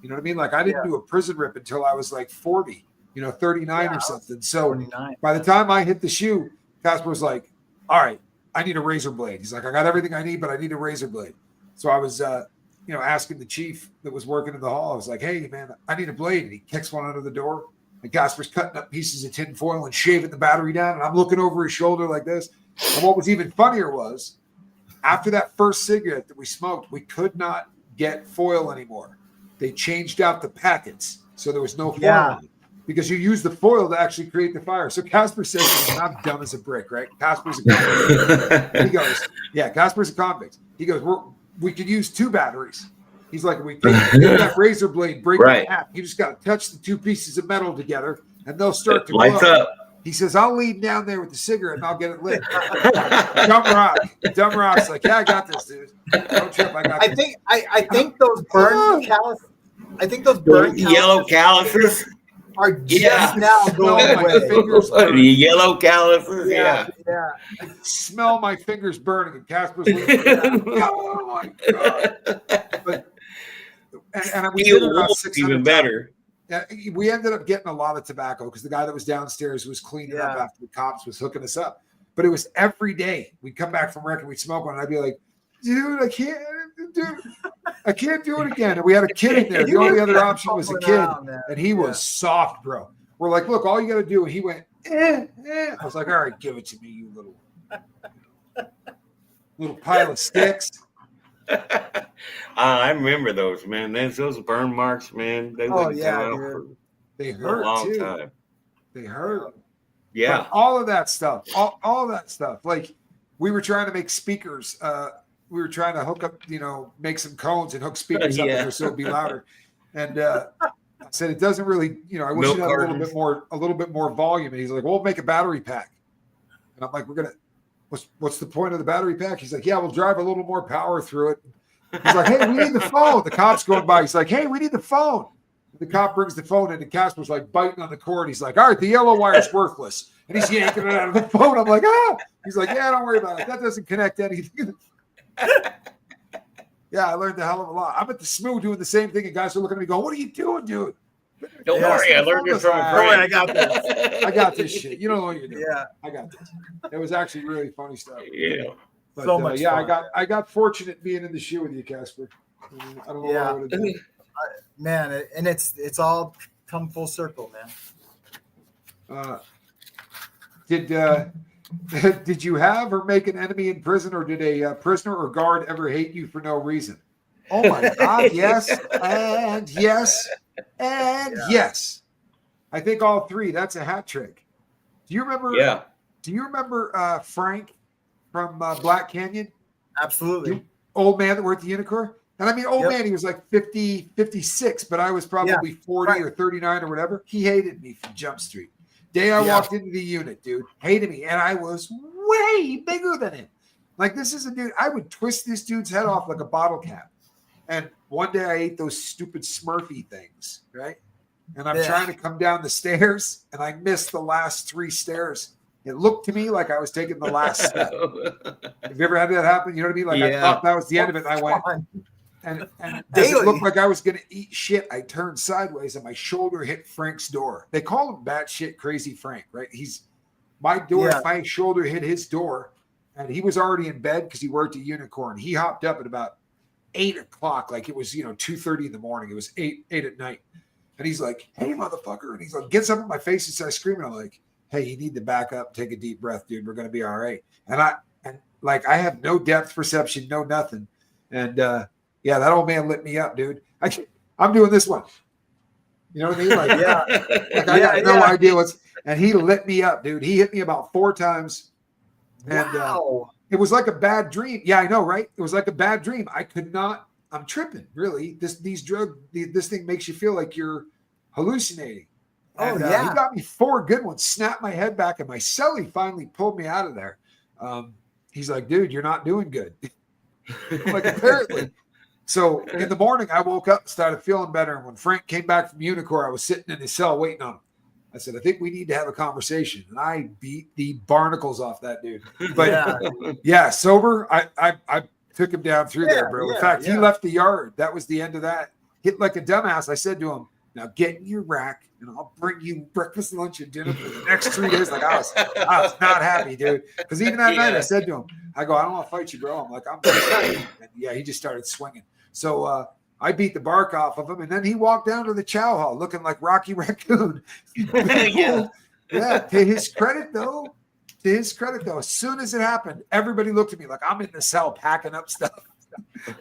You know what I mean? Like I didn't do a prison rip until I was like 40, 39 or something. So 49. By the time I hit the shoe, Casper was like, all right, I need a razor blade. He's like, I got everything I need, but I need a razor blade. So I was, asking the chief that was working in the hall. I was like, hey, man, I need a blade. And he kicks one under the door. And Casper's cutting up pieces of tin foil and shaving the battery down. And I'm looking over his shoulder like this. And what was even funnier was after that first cigarette that we smoked, we could not get foil anymore. They changed out the packets. So there was no foil on it, because you use the foil to actually create the fire. So Casper says, I'm dumb as a brick, right? Casper's a convict. He goes, yeah, Casper's a convict. He goes, we could use 2 batteries. He's like, we take that razor blade, break it in half. You just got to touch the 2 pieces of metal together, and they'll start to lights glow. up. He says, I'll lead down there with the cigarette, and I'll get it lit. Dumb Rock's like, yeah, I got this, dude. Don't trip, I got this. I think those burn calluses. I think those burn yellow calluses are just now going my away. fingers The burn. yellow calluses, yeah. I smell my fingers burning, and Casper's like, oh my God. But, and we did about 600 even better. We ended up getting a lot of tobacco because the guy that was downstairs was cleaning up after the cops was hooking us up. But it was every day. We'd come back from rec and we'd smoke one, and I'd be like, dude, I can't do it again. And we had a kid in there. The only other option was a kid, and he was soft, bro. We're like, look, all you got to do. And he went, eh. I was like, all right, give it to me, you little pile of sticks. I remember those, man. Those burn marks, man. They Oh, wouldn't yeah, come out dude. for They a hurt long too. time. They hurt. Yeah. But all of that stuff, all that stuff. Like we were trying to make speakers. We were trying to hook up, make some cones and hook speakers up in Yeah. there so it'd be louder. And I said it doesn't really, I wish Milk it had a cartons. little bit more volume. And he's like, "We'll make a battery pack." And I'm like, what's the point of the battery pack? He's like, "Yeah, we'll drive a little more power through it." He's like, "Hey, we need the phone." The cop's going by. He's like, "Hey, we need the phone." The cop brings the phone in, and Casper's like biting on the cord. He's like, "All right, the yellow wire's worthless." And he's yanking it out of the phone. I'm like, "Ah." He's like, "Yeah, don't worry about it. That doesn't connect anything." Yeah, I learned a hell of a lot. I'm at the SMU doing the same thing, and guys are looking at me going, "What are you doing, dude?" Don't Yeah. worry, I learned this from a Don't worry, friend. I got this. I got this shit. You don't know what you're doing. Yeah. I got this. It was actually really funny stuff. Yeah. But, So much yeah, fun. I got fortunate being in the shoe with you, Casper. I don't know what I would have done. Man, and it's all come full circle, man. Did you have or make an enemy in prison, or did a prisoner or guard ever hate you for no reason? Oh my God, yes, and yes, and yes. I think all three. That's a hat trick. Do you remember? Yeah. Do you remember Frank from Black Canyon? Absolutely. Old man that worked at Unicorn? And I mean, old Yep. man, he was like 50, 56, but I was probably 40 right. or 39 or whatever. He hated me from Jump Street. Day I Yeah. walked into the unit, dude, hated me. And I was way bigger than him. Like, this is a dude, I would twist this dude's head off like a bottle cap. And one day I ate those stupid Smurfy things, right? And I'm Yeah. trying to come down the stairs, and I missed the last 3 stairs. It looked to me like I was taking the last step. Have you ever had that happen? You know what I mean? Like, I Yeah. thought that was the end of it. And I went, and as it Daily. looked like I was going to eat shit, I turned sideways and my shoulder hit Frank's door. They call him batshit crazy Frank, right? He's my door. Yeah. My shoulder hit his door, and he was already in bed because he worked at Unicorn. He hopped up at about 8 o'clock, like it was 2:30 in the morning. It was 8 at night, and he's like, "Hey, motherfucker!" And he's like, gets up in my face and starts screaming. I'm like, "Hey, you need to back up, take a deep breath, dude. We're gonna be all right." And I have no depth perception, no nothing, and yeah, that old man lit me up, dude. I'm doing this one. You know what I mean? Like, like I got no idea and he lit me up, dude. He hit me about 4 times. And Wow. it was like a bad dream. Yeah, I know, right? It was like a bad dream. I could not, I'm tripping, really. This thing makes you feel like you're hallucinating. And, Oh, yeah. he got me 4 good ones, snapped my head back, and my cellie finally pulled me out of there. He's like, "Dude, you're not doing good." Like, apparently. So in the morning, I woke up and started feeling better. And when Frank came back from Unicorn, I was sitting in his cell waiting on him. I said, "I think we need to have a conversation." And I beat the barnacles off that dude. But yeah, sober, I took him down through there, bro. In fact, he left the yard. That was the end of that. Hit like a dumbass. I said to him, "Now get in your rack, and I'll bring you breakfast, lunch, and dinner for the next 3 days." Like, I was not happy, dude. Because even that night, I said to him, "I go, I don't want to fight you, bro." I'm like, "I'm done." And yeah, he just started swinging. So I beat the bark off of him, and then he walked down to the chow hall looking like Rocky Raccoon. Yeah. Yeah. To his credit, though, as soon as it happened, everybody looked at me like I'm in the cell packing up stuff.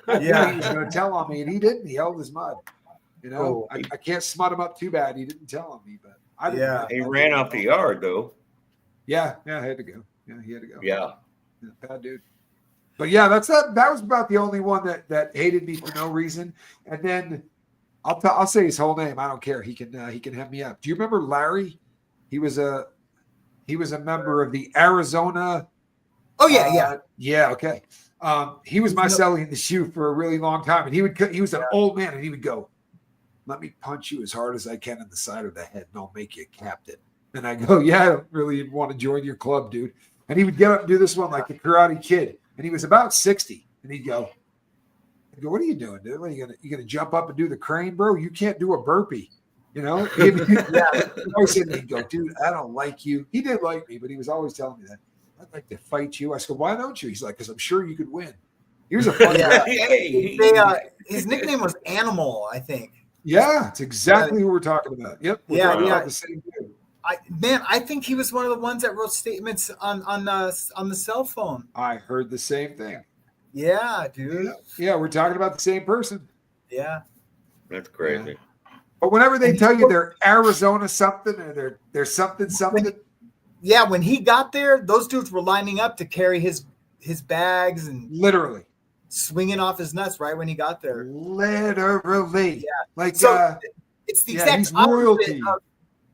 Yeah. He was going to tell on me, and he didn't. He held his mud. You know, I can't smut him up too bad. He didn't tell on me, but I didn't. Yeah. He ran off the yard, though. Yeah, I had to go. Yeah, he had to go. Yeah. Bad dude. But yeah, that was about the only one that hated me for no reason. And then I'll say his whole name. I don't care. He can hem me up. Do you remember Larry? He was a member of the Arizona. Oh yeah. Yeah. Okay. He was my cellie in the shoe for a really long time, and he was an old man, and he would go, "Let me punch you as hard as I can in the side of the head, and I'll make you captain." And I go, "Yeah, I don't really want to join your club, dude." And he would get up and do this one like the Karate Kid. And he was about 60. And he'd go, "What are you doing, dude? What, you gonna jump up and do the crane, bro? You can't do a burpee." You know? He'd go, "Dude, I don't like you." He did like me, but he was always telling me that. "I'd like to fight you." I said, "Why don't you?" He's like, "Because I'm sure you could win." He was a fun guy. His nickname was Animal, I think. Yeah, it's exactly who we're talking about. Yep. We're talking about the same dude. I think he was one of the ones that wrote statements on the cell phone. I heard the same thing. Yeah, dude. Yeah, we're talking about the same person. Yeah. That's crazy. Yeah. But whenever they tell you they're Arizona something or they're something. When he got there, those dudes were lining up to carry his bags and literally swinging off his nuts right when he got there. Literally. Yeah. Like, so it's the exact royalty.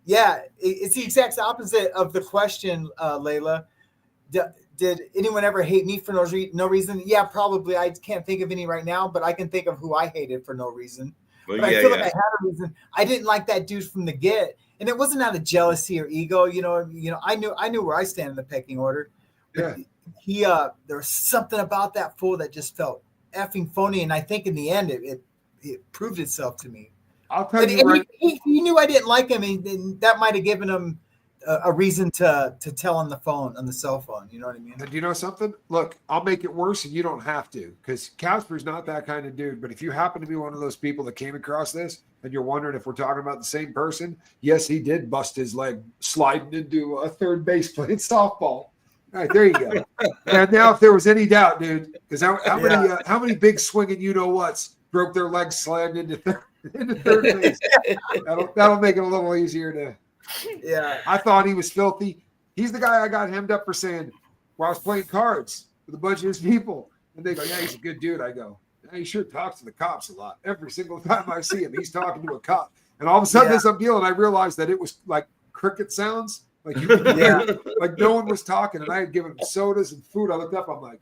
It's the exact opposite of the question, Layla. Did anyone ever hate me for no reason? Yeah, probably. I can't think of any right now, but I can think of who I hated for no reason. But I feel like I had a reason. I didn't like that dude from the get, and it wasn't out of jealousy or ego. You know, I knew where I stand in the pecking order. Yeah. There was something about that fool that just felt effing phony, and I think in the end it proved itself to me. I'll tell you, he knew I didn't like him, and that might have given him a reason to tell on the cell phone. You know what I mean? And do you know something? Look, I'll make it worse, and you don't have to, because Casper's not that kind of dude. But if you happen to be one of those people that came across this, and you're wondering if we're talking about the same person, yes, he did bust his leg sliding into a third base playing softball. All right, there you go. And now, if there was any doubt, dude, because how many big swinging you-know-whats broke their legs slammed into third base? That'll make it a little easier to. Yeah. I thought he was filthy. He's the guy I got hemmed up for saying while I was playing cards with a bunch of his people. And they go, yeah, he's a good dude. I go, yeah, he sure talks to the cops a lot. Every single time I see him, he's talking to a cop. And all of a sudden, as I'm dealing, I realized that it was like cricket sounds. Like you could hear, like no one was talking. And I had given him sodas and food. I looked up. I'm like,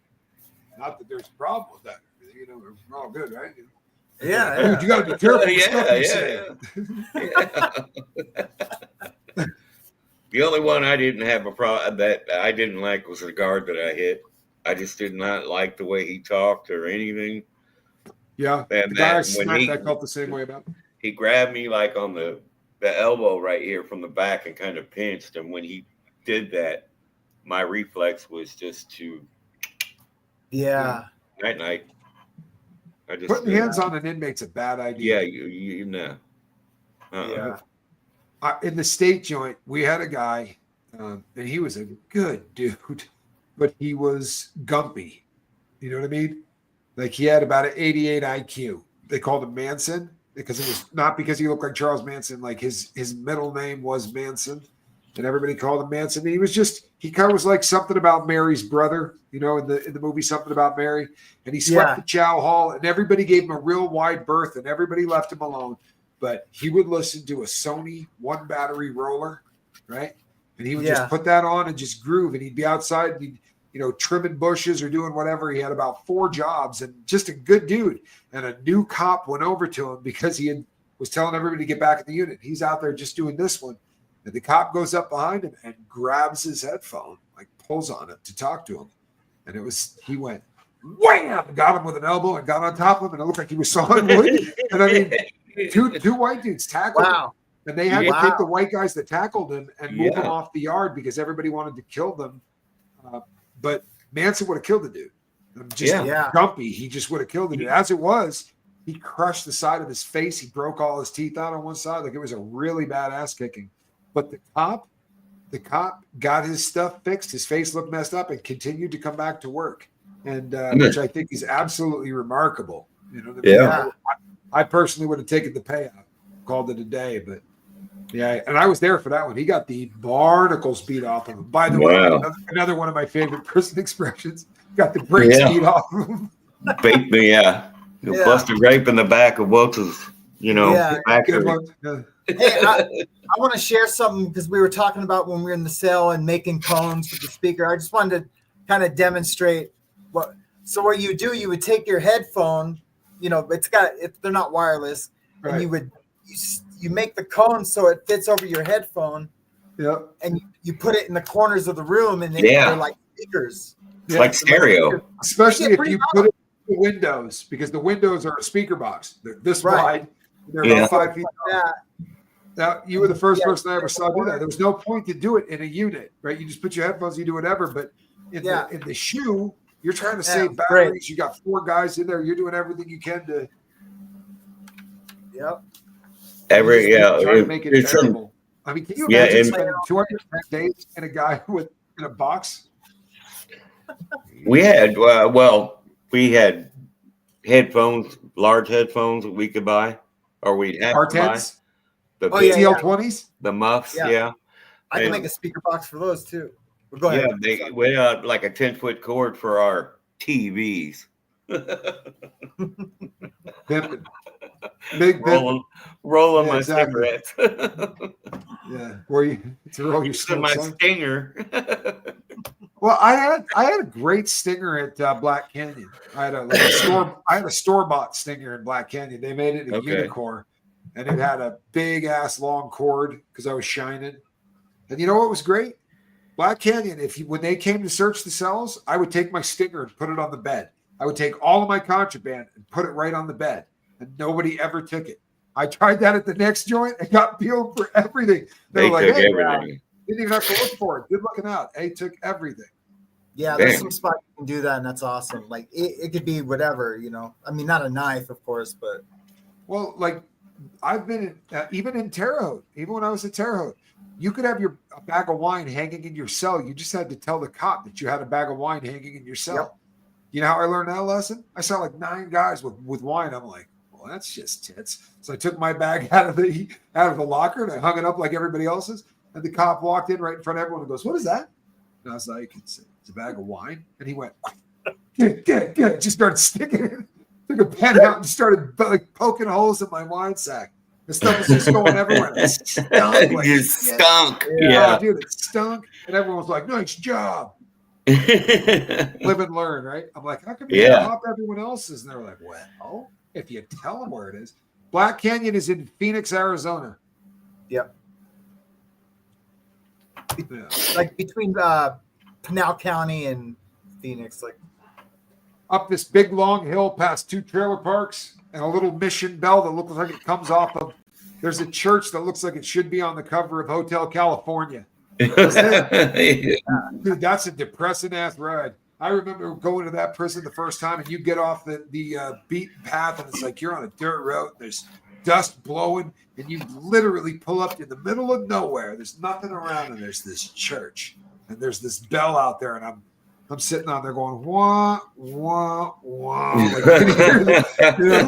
not that there's a problem with that. You know, we're all good, right? Yeah. Dude, you got to be careful with stuff you say. The only one I didn't have a problem that I didn't like was the guard that I hit. I just did not like the way he talked or anything. Yeah, and the guy I felt the same way about. He grabbed me like on the elbow right here from the back and kind of pinched. And when he did that, my reflex was just to night. I just putting hands on an inmate's a bad idea. Yeah, you know. Yeah. In the state joint, we had a guy, and he was a good dude, but he was gumpy. You know what I mean? Like he had about an 88 IQ. They called him Manson because it was not because he looked like Charles Manson. Like his middle name was Manson, and everybody called him Manson. And he kind of was like something about Mary's brother, you know, in the movie Something About Mary. And he swept the chow hall, and everybody gave him a real wide berth, and everybody left him alone. But he would listen to a Sony 1-battery roller, right? And he would just put that on and just groove. And he'd be outside, and he'd, trimming bushes or doing whatever. He had about 4 jobs, and just a good dude. And a new cop went over to him because he was telling everybody to get back in the unit. He's out there just doing this one. And the cop goes up behind him and grabs his headphone, like pulls on it to talk to him. And he went, wham, got him with an elbow and got on top of him. And it looked like he was sawing wood. And I mean, two white dudes tackled him. And they had to take the white guys that tackled him and move them off the yard because everybody wanted to kill them. But Manson would have killed the dude. Just gumpy. He just would have killed the dude. As it was, he crushed the side of his face. He broke all his teeth out on one side. Like it was a really bad ass kicking. But the cop got his stuff fixed. His face looked messed up and continued to come back to work. And which I think is absolutely remarkable. You know what I mean? Yeah. I personally would have taken the payout, called it a day, but and I was there for that one. He got the barnacles beat off of him. By the way, another one of my favorite prison expressions. Got the brakes beat off of him. Baked me, Busted grape in the back of Wilkes', back. Good one. Hey, I want to share something because we were talking about when we were in the cell and making cones with the speaker. I just wanted to kind of demonstrate what. So what you do, you would take your headphone, they're not wireless, and you make the cone so it fits over your headphone. Yep. And you put it in the corners of the room, and they're like speakers. It's like stereo. Especially if you put it in the windows, because the windows are a speaker box. They're this wide. They're about 5 feet tall. Now, you were the first person I ever saw do that. There was no point to do it in a unit, right? You just put your headphones, you do whatever. But in the shoe, you're trying to save batteries. Great. You got 4 guys in there. You're doing everything you can to. Yep. To make it terrible. I mean, can you imagine spending 200 days in a guy in a box? We had we had headphones, large headphones that we could buy, or we'd have to buy. R10s, The Oh, yeah, TL20s. the muffs, Yeah. yeah. I can And- make a speaker box for those too. But go ahead. Yeah, we had like a 10-foot cord for our TVs. Pimpin'. Big pimpin'. rolling Yeah, my exactly. cigarettes. Yeah, where you to roll your Using my smokes on. stinger. Well, I had a great stinger at Black Canyon. I had a store-bought stinger in Black Canyon. They made it a Okay. unicorn, and it had a big ass long cord because I was shining. And you know what was great? Black Canyon. When they came to search the cells, I would take my stinger and put it on the bed. I would take all of my contraband and put it right on the bed, and nobody ever took it. I tried that at the next joint and got peeled for everything. They were like, took "Hey, everything. didn't even have to look for it. Good looking out. They took everything." Yeah, there's Damn. some spots you can do that, and that's awesome. Like it could be whatever, you know. I mean, not a knife, of course, but Well, like I've been even in Terre Haute, even when I was at Terre Haute, you could have a bag of wine hanging in your cell. You just had to tell the cop that you had a bag of wine hanging in your cell. Yep. You know how I learned that lesson? I saw like 9 guys with wine. I'm like, well, that's just tits. So I took my bag out of the locker and I hung it up like everybody else's. And the cop walked in right in front of everyone and goes, "What is that?" And I was like, "It's a bag of wine." And he went, get it. Just started sticking it. Took a pen out and started like poking holes in my wine sack. The stuff was just going everywhere. It stunk like You shit. stunk. Oh, Yeah. dude, it stunk. And everyone was like, "Nice job." Live and learn, right? I'm like, how come you Yeah. pop everyone else's? And they're like, well, if you tell them where it is. Black Canyon is in Phoenix, Arizona. Yep. Yeah. Like between Pinal County and Phoenix, like Up this big long hill past 2 trailer parks and a little mission bell that looks like it comes off of. There's a church that looks like it should be on the cover of Hotel California. Dude, that's a depressing ass ride. I remember going to that prison the first time, and you get off the beaten path, and it's like you're on a dirt road. There's dust blowing, and you literally pull up in the middle of nowhere. There's nothing around, and there's this church, and there's this bell out there, and I'm sitting on there going wah wah wah. Like,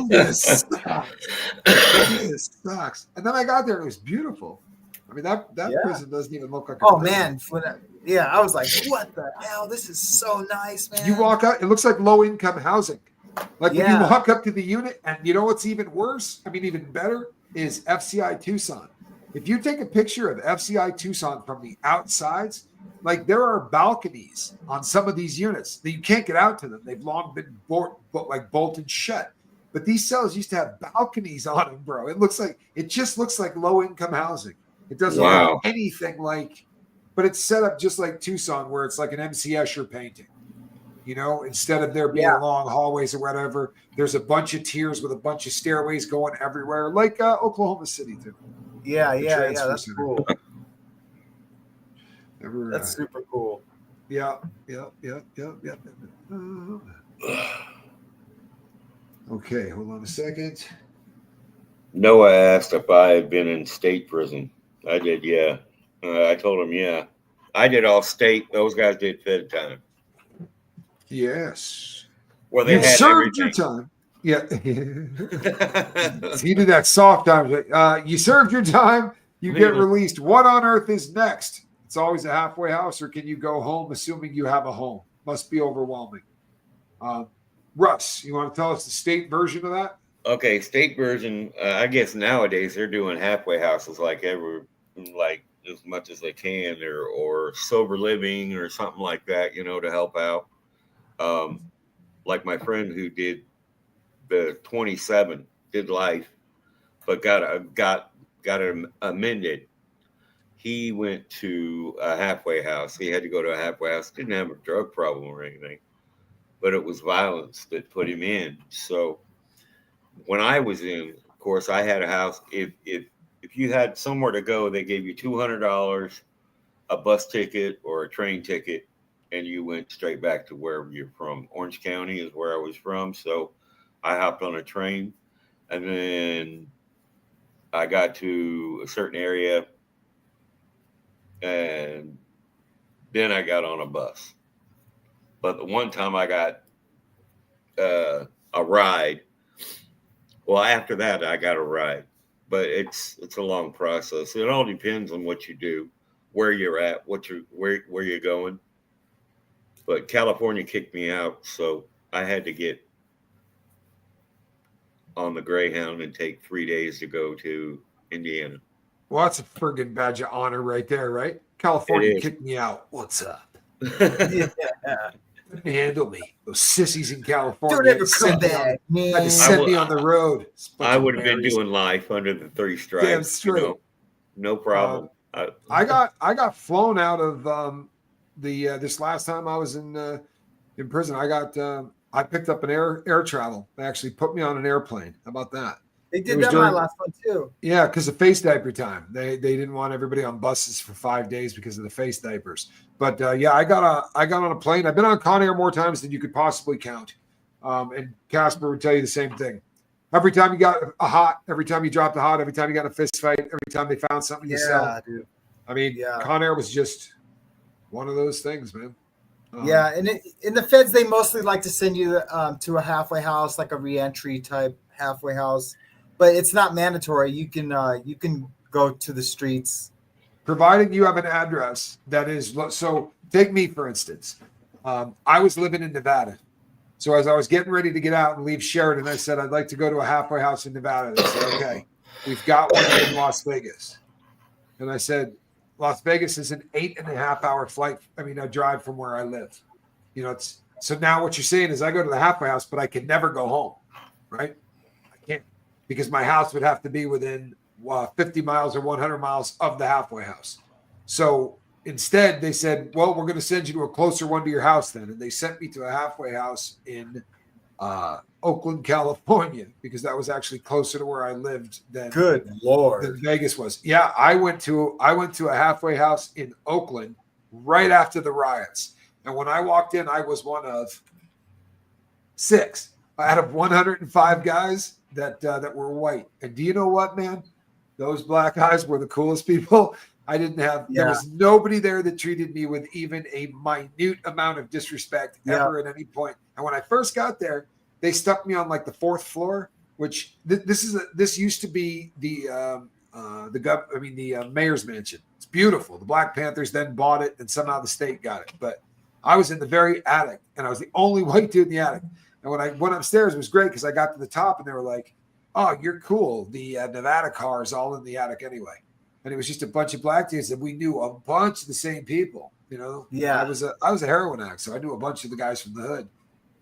this sucks. This sucks. And then I got there, and it was beautiful. I mean, that prison doesn't even look like a prison. man, I was like, what the hell? This is so nice, man. You walk out, it looks like low income housing. Like when you Yeah. walk up to the unit, and you know what's even worse? I mean, even better is FCI Tucson. If you take a picture of FCI Tucson from the outsides, like there are balconies on some of these units that you can't get out to them. They've long been bolted shut. But these cells used to have balconies on them, bro. It just looks like low income housing. It doesn't Wow. look anything like, but it's set up just like Tucson, where it's like an M.C. Escher painting. You know, instead of there being long hallways or whatever, there's a bunch of tiers with a bunch of stairways going everywhere, like Oklahoma City too. Yeah, transfer that's center. cool. Ever, That's super cool. yeah. Okay, hold on a second. Noah asked if I had been in state prison. I did, yeah. I told him, yeah. I did all state. Those guys did fed time. Yes. Well, they You had served your everything. time. Yeah. He did that soft time. You served your time. You get released. What on earth is next? It's always a halfway house, or can you go home assuming you have a home? Must be overwhelming. Russ, you want to tell us the state version of that? Okay, state version. I guess nowadays they're doing halfway houses like as much as they can, or sober living or something like that, you know, to help out. Like my friend who did the 27 did life, but got it amended. He went to a halfway house. He had to go to a halfway house. Didn't have a drug problem or anything, but it was violence that put him in. So when I was in, of course, I had a house. If you had somewhere to go, they gave you $200, a bus ticket or a train ticket, and you went straight back to wherever you're from. Orange County is where I was from, so I hopped on a train, and then I got to a certain area, and then I got on a bus. But the one time I got a ride. Well, after that, I got a ride, but it's a long process. It all depends on what you do, where you're at, where you're going. But California kicked me out, so I had to get on the Greyhound and take 3 days to go to Indiana. Well, that's a friggin' badge of honor right there, right? California It is. kicked me out. What's up? Yeah. Couldn't handle me. Those sissies in California. Don't ever had to come send me on- back, man. had to send me on the road. I would have been doing life under the 3 stripes. Damn straight. No problem. I got flown out of this last time I was in prison. I picked up an air travel. They actually put me on an airplane. How about that? They did was that my last one too. Yeah, because of face diaper time. They didn't want everybody on buses for 5 days because of the face diapers. But yeah, I got on a plane. I've been on Con Air more times than you could possibly count. And Casper would tell you the same thing. Every time you got a hot, every time you dropped a hot, every time you got a fist fight, every time they found something to sell. Dude. I mean, Con Air was just one of those things, man. Yeah, and in the feds, they mostly like to send you to a halfway house, like a reentry type halfway house. But it's not mandatory. You can go to the streets, provided you have an address that is. So take me for instance. I was living in Nevada, so as I was getting ready to get out and leave Sheridan, I said I'd like to go to a halfway house in Nevada. They said, okay, we've got one in Las Vegas, and I said Las Vegas is an 8.5 hour flight. I mean, a drive from where I live. You know, it's so now what you're saying is I go to the halfway house, but I can never go home, right? Because my house would have to be within 50 miles or 100 miles of the halfway house. So instead, they said, well, we're going to send you to a closer one to your house then. And they sent me to a halfway house in Oakland, California, because that was actually closer to where I lived than Vegas was. Yeah, I went to a halfway house in Oakland right after the riots. And when I walked in, I was one of 6 out of 105 guys that were white. And do you know what, man? Those black guys were the coolest people. There was nobody there that treated me with even a minute amount of disrespect ever at any point. And when I first got there, they stuck me on like the 4th floor, which this used to be the mayor's mansion. It's beautiful. The Black Panthers then bought it, and somehow the state got it. But I was in the very attic, and I was the only white dude in the attic. And when I went upstairs, it was great because I got to the top and they were like, oh, you're cool. The Nevada car is all in the attic anyway. And it was just a bunch of black dudes, and we knew a bunch of the same people, you know? Yeah. I was a heroin addict, so I knew a bunch of the guys from the hood.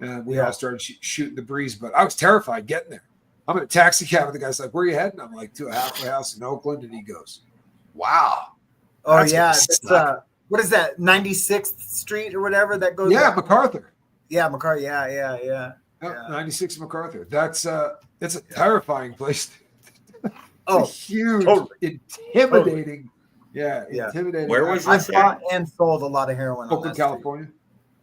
And we all started shooting the breeze, but I was terrified getting there. I'm in a taxi cab, and the guy's like, where are you heading? I'm like, to a halfway house in Oakland. And he goes, wow. Oh, yeah. What is that, 96th Street or whatever that goes? Yeah, MacArthur. Yeah, MacArthur. Yeah. 96 MacArthur. It's a terrifying place. Huge, intimidating. Yeah, intimidating. Where was I this? bought and sold a lot of heroin. Oakland, California.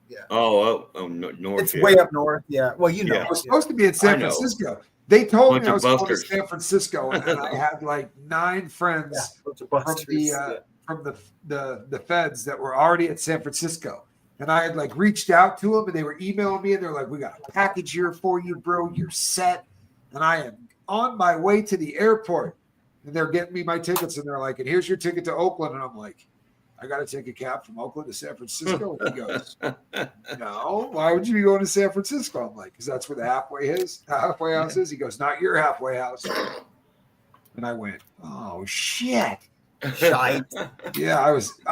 Yeah. Oh, north. It's way up north. Yeah. Well, you know. Yeah. I was supposed to be in San Francisco. They told me I was going to busters. San Francisco, and I had like 9 friends from the feds that were already at San Francisco. And I had like reached out to them, and they were emailing me, and they're like, we got a package here for you, bro. You're set. And I am on my way to the airport, and they're getting me my tickets, and they're like, and here's your ticket to Oakland. And I'm like, I got to take a cab from Oakland to San Francisco. And he goes, no, why would you be going to San Francisco? I'm like, because that's where the halfway house is. He goes, not your halfway house. And I went, oh shit. Shite. Yeah, I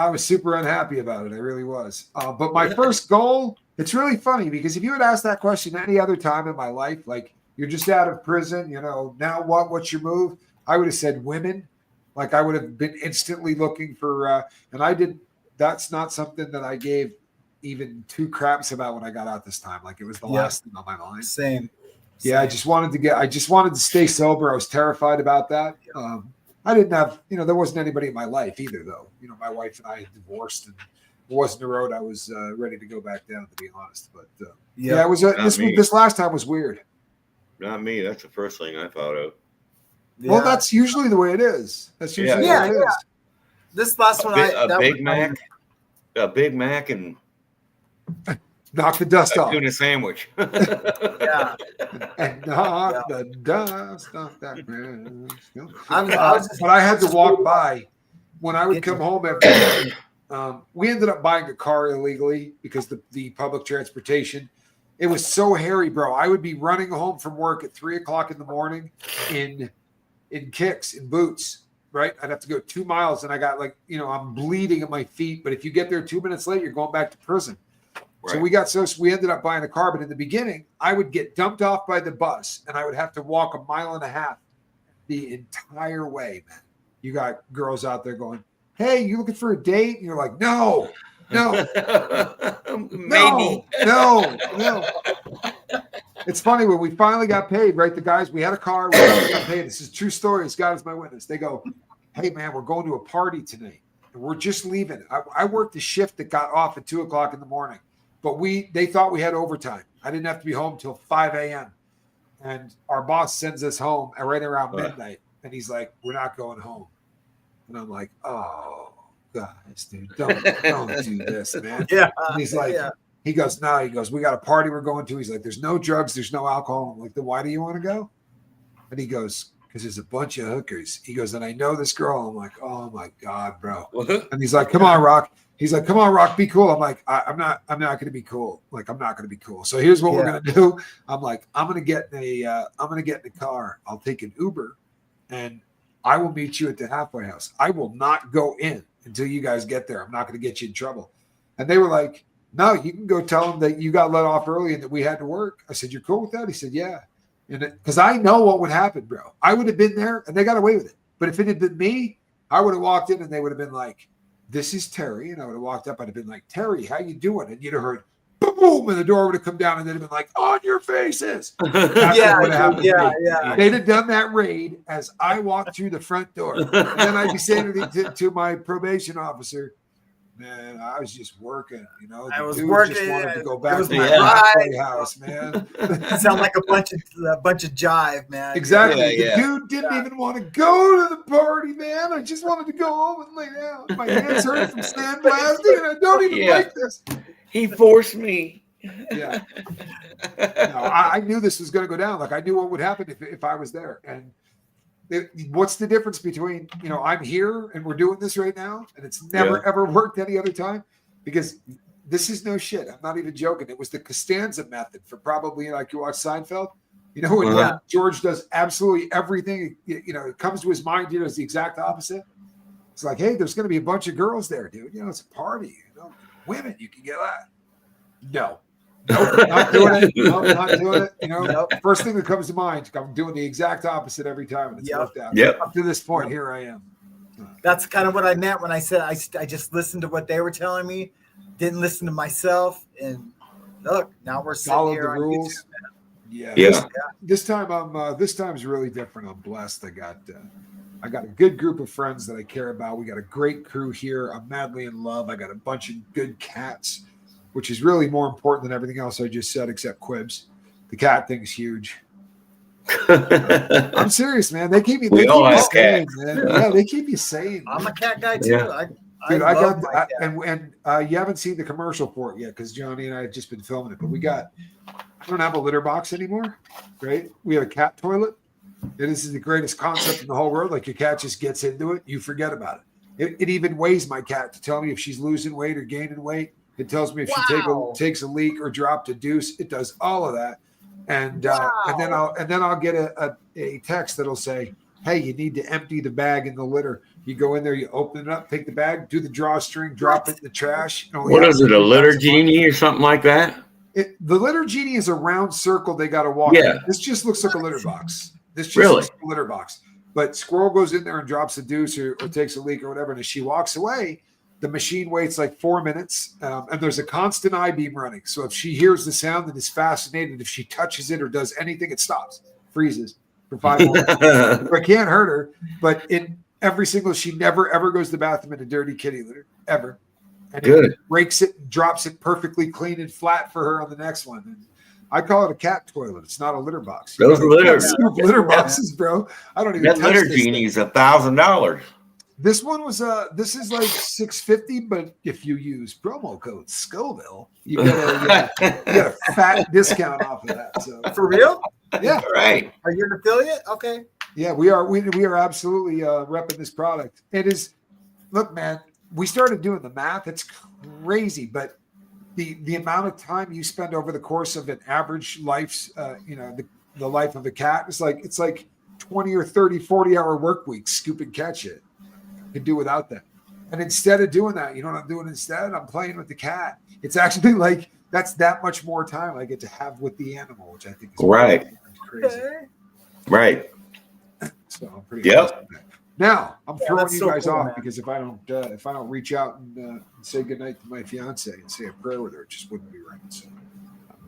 was super unhappy about it. I really was. But my first goal, it's really funny because if you had asked that question any other time in my life, like you're just out of prison, you know, now what's your move? I would have said women. Like I would have been instantly looking for, and I did. That's not something that I gave even 2 craps about when I got out this time. Like it was the last thing on my mind. Same. Yeah, I just wanted to stay sober. I was terrified about that. I didn't have, there wasn't anybody in my life either, though. My wife and I had divorced, and it wasn't the road I was ready to go back down, to be honest. But it was. This last time was weird. Not me. That's the first thing I thought of. Yeah. Well, that's usually the way it is. That's usually the way it is. This last one, a Big Mac, and knock the dust off. Tuna sandwich. Yeah. And knock the dust off that grass. But I had to walk by when I would come home every day. We ended up buying a car illegally because the public transportation, it was so hairy, bro. I would be running home from work at 3:00 in the morning in kicks, in boots, right? I'd have to go 2 miles, and I got I'm bleeding at my feet. But if you get there 2 minutes late, you're going back to prison. Right. So we ended up buying a car. But in the beginning, I would get dumped off by the bus, and I would have to walk 1.5 miles the entire way, man. You got girls out there going, "Hey, you looking for a date?" And you're like, no. Maybe. No. It's funny when we finally got paid, right? The guys, we had a car, we finally got paid. This is a true story. As God is my witness. They go, "Hey, man, we're going to a party tonight. And we're just leaving." I worked a shift that got off at 2:00 in the morning, but they thought we had overtime. I didn't have to be home till 5 a.m. And our boss sends us home at right around midnight. And he's like, "We're not going home." And I'm like, "Oh, guys, dude, don't do this, man." Yeah. And he's like, he goes, "No," he goes, "We got a party we're going to." He's like, "There's no drugs, there's no alcohol." I'm like, "Then why do you want to go?" And he goes, "Because there's a bunch of hookers." He goes, "And I know this girl." I'm like, "Oh my God, bro." And he's like, "Come on, Rock." He's like, "Come on, Rock, be cool." I'm like, I'm not going to be cool. Like, I'm not going to be cool. So here's what we're going to do. I'm like, I'm going to get in a car. I'll take an Uber and I will meet you at the halfway house. I will not go in until you guys get there. I'm not going to get you in trouble. And they were like, "No, you can go tell them that you got let off early and that we had to work." I said, "You're cool with that?" He said, "Yeah." And because I know what would happen, bro. I would have been there and they got away with it. But if it had been me, I would have walked in and they would have been like, "This is Terry." And I would have walked up. I'd have been like, "Terry, how you doing?" And you'd have heard boom, and the door would have come down and they'd have been like, "On your faces." Yeah. They'd have done that raid as I walked through the front door. And then I'd be saying to my probation officer, "Man, I was just working, I was dude working. Just wanted to go back to my the halfway house, man." You sound like a bunch of jive, man. Exactly. The dude didn't even want to go to the party, man. I just wanted to go home and lay down. My hands hurt from sandblasting, and I don't even like this. He forced me. Yeah. No, I knew this was going to go down. Like, I knew what would happen if I was there. And what's the difference between, I'm here and we're doing this right now, and it's never, ever worked any other time? Because this is no shit. I'm not even joking. It was the Costanza method for probably, like, you watch Seinfeld. When George does absolutely everything, it comes to his mind, it's the exact opposite. It's like, hey, there's going to be a bunch of girls there, dude. It's a party. Women, you can get that. No. Nope, not doing it. Nope, not doing it. First thing that comes to mind, I'm doing the exact opposite every time, and it's worked out. Up to this point, here I am. That's kind of what I meant when I said I just listened to what they were telling me, didn't listen to myself, and look, now we're sitting here on rules. YouTube. This time's really different. I'm blessed. I got a good group of friends that I care about. We got a great crew here. I'm madly in love. I got a bunch of good cats, which is really more important than everything else I just said, except Quibs. The cat thing's huge. I'm serious, man. They keep me sane, man. Yeah, they keep me sane. I'm a cat guy too. Yeah. You haven't seen the commercial for it yet because Johnny and I have just been filming it. But I don't have a litter box anymore, right? We have a cat toilet. This is the greatest concept in the whole world. Like, your cat just gets into it, you forget about it. It even weighs my cat to tell me if she's losing weight or gaining weight. It tells me if she takes a leak or dropped a deuce. It does all of that, and then I'll get a text that'll say, "Hey, you need to empty the bag in the litter." You go in there, you open it up, take the bag, do the drawstring, drop it in the trash. What is it? A litter genie or something like that? The litter genie is a round circle they got to walk in. This just looks like a litter box. This just looks like a litter box. But Squirrel goes in there and drops a deuce or takes a leak or whatever, and as she walks away, the machine waits like 4 minutes, and there's a constant I-beam running. So if she hears the sound and is fascinated, if she touches it or does anything, it stops, freezes for 5 minutes. I can't hurt her, but she never ever goes to the bathroom in a dirty kitty litter, ever. And it breaks it and drops it perfectly clean and flat for her on the next one. And I call it a cat toilet. It's not a litter box. Those litter boxes, bro. I don't even. That litter genie's $1,000. This one was this is like $6.50, but if you use promo code Scoville, you get a fat discount off of that. So For real? yeah, Right. Are you an affiliate? Okay. yeah, we are absolutely repping this product. It is. Look, man, we started doing the math. It's crazy, but the amount of time you spend over the course of an average life's, the life of a cat is like, it's like 20 or 30, 40-hour work weeks, scoop and catch it. You can do without that. And instead of doing that, you know what I'm doing instead? I'm playing with the cat. It's actually like, that's that much more time I get to have with the animal, which I think is Right. crazy. Okay. Right. So I'm pretty Yep. impressed with that. Now I'm throwing that's you so guys cool, off man. because if I don't reach out and say goodnight to my fiance and say a prayer with her, it just wouldn't be right. So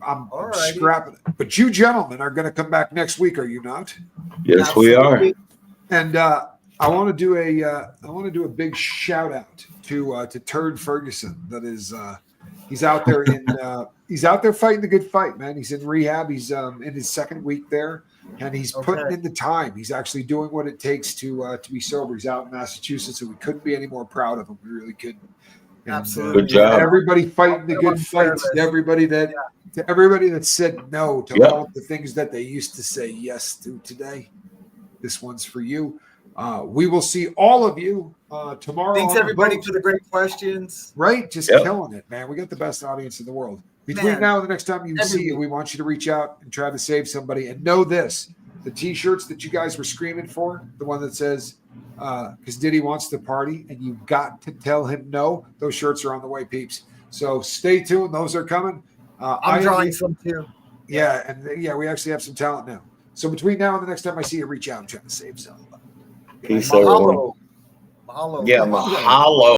I'm Alrighty. scrapping it. But you gentlemen are going to come back next week, are you not? Yes, we are. Absolutely. And I want to do a big shout out to Turd Ferguson. That is he's out there fighting the good fight, man. He's in rehab. He's in his second week there. And he's putting in the time. He's actually doing what it takes to be sober. He's out in Massachusetts, and we couldn't be any more proud of him. We really couldn't. And, Absolutely. Good job. everybody fighting the good fights. To everybody that said no to all of the things that they used to say yes to today. This one's for you. We will see all of you tomorrow. Thanks on the everybody boat. for the great questions. Right, just killing it, man. We got the best audience in the world. Between now and the next time you see you, we want you to reach out and try to save somebody. And know this: the T-shirts that you guys were screaming for, the one that says "Because Diddy wants to party," and you got to tell him no. Those shirts are on the way, peeps. So stay tuned; those are coming. I'm drawing some too. Yeah, and we actually have some talent now. So between now and the next time I see you, reach out and try to save some. Peace, everyone. Mahalo. Yeah, mahalo.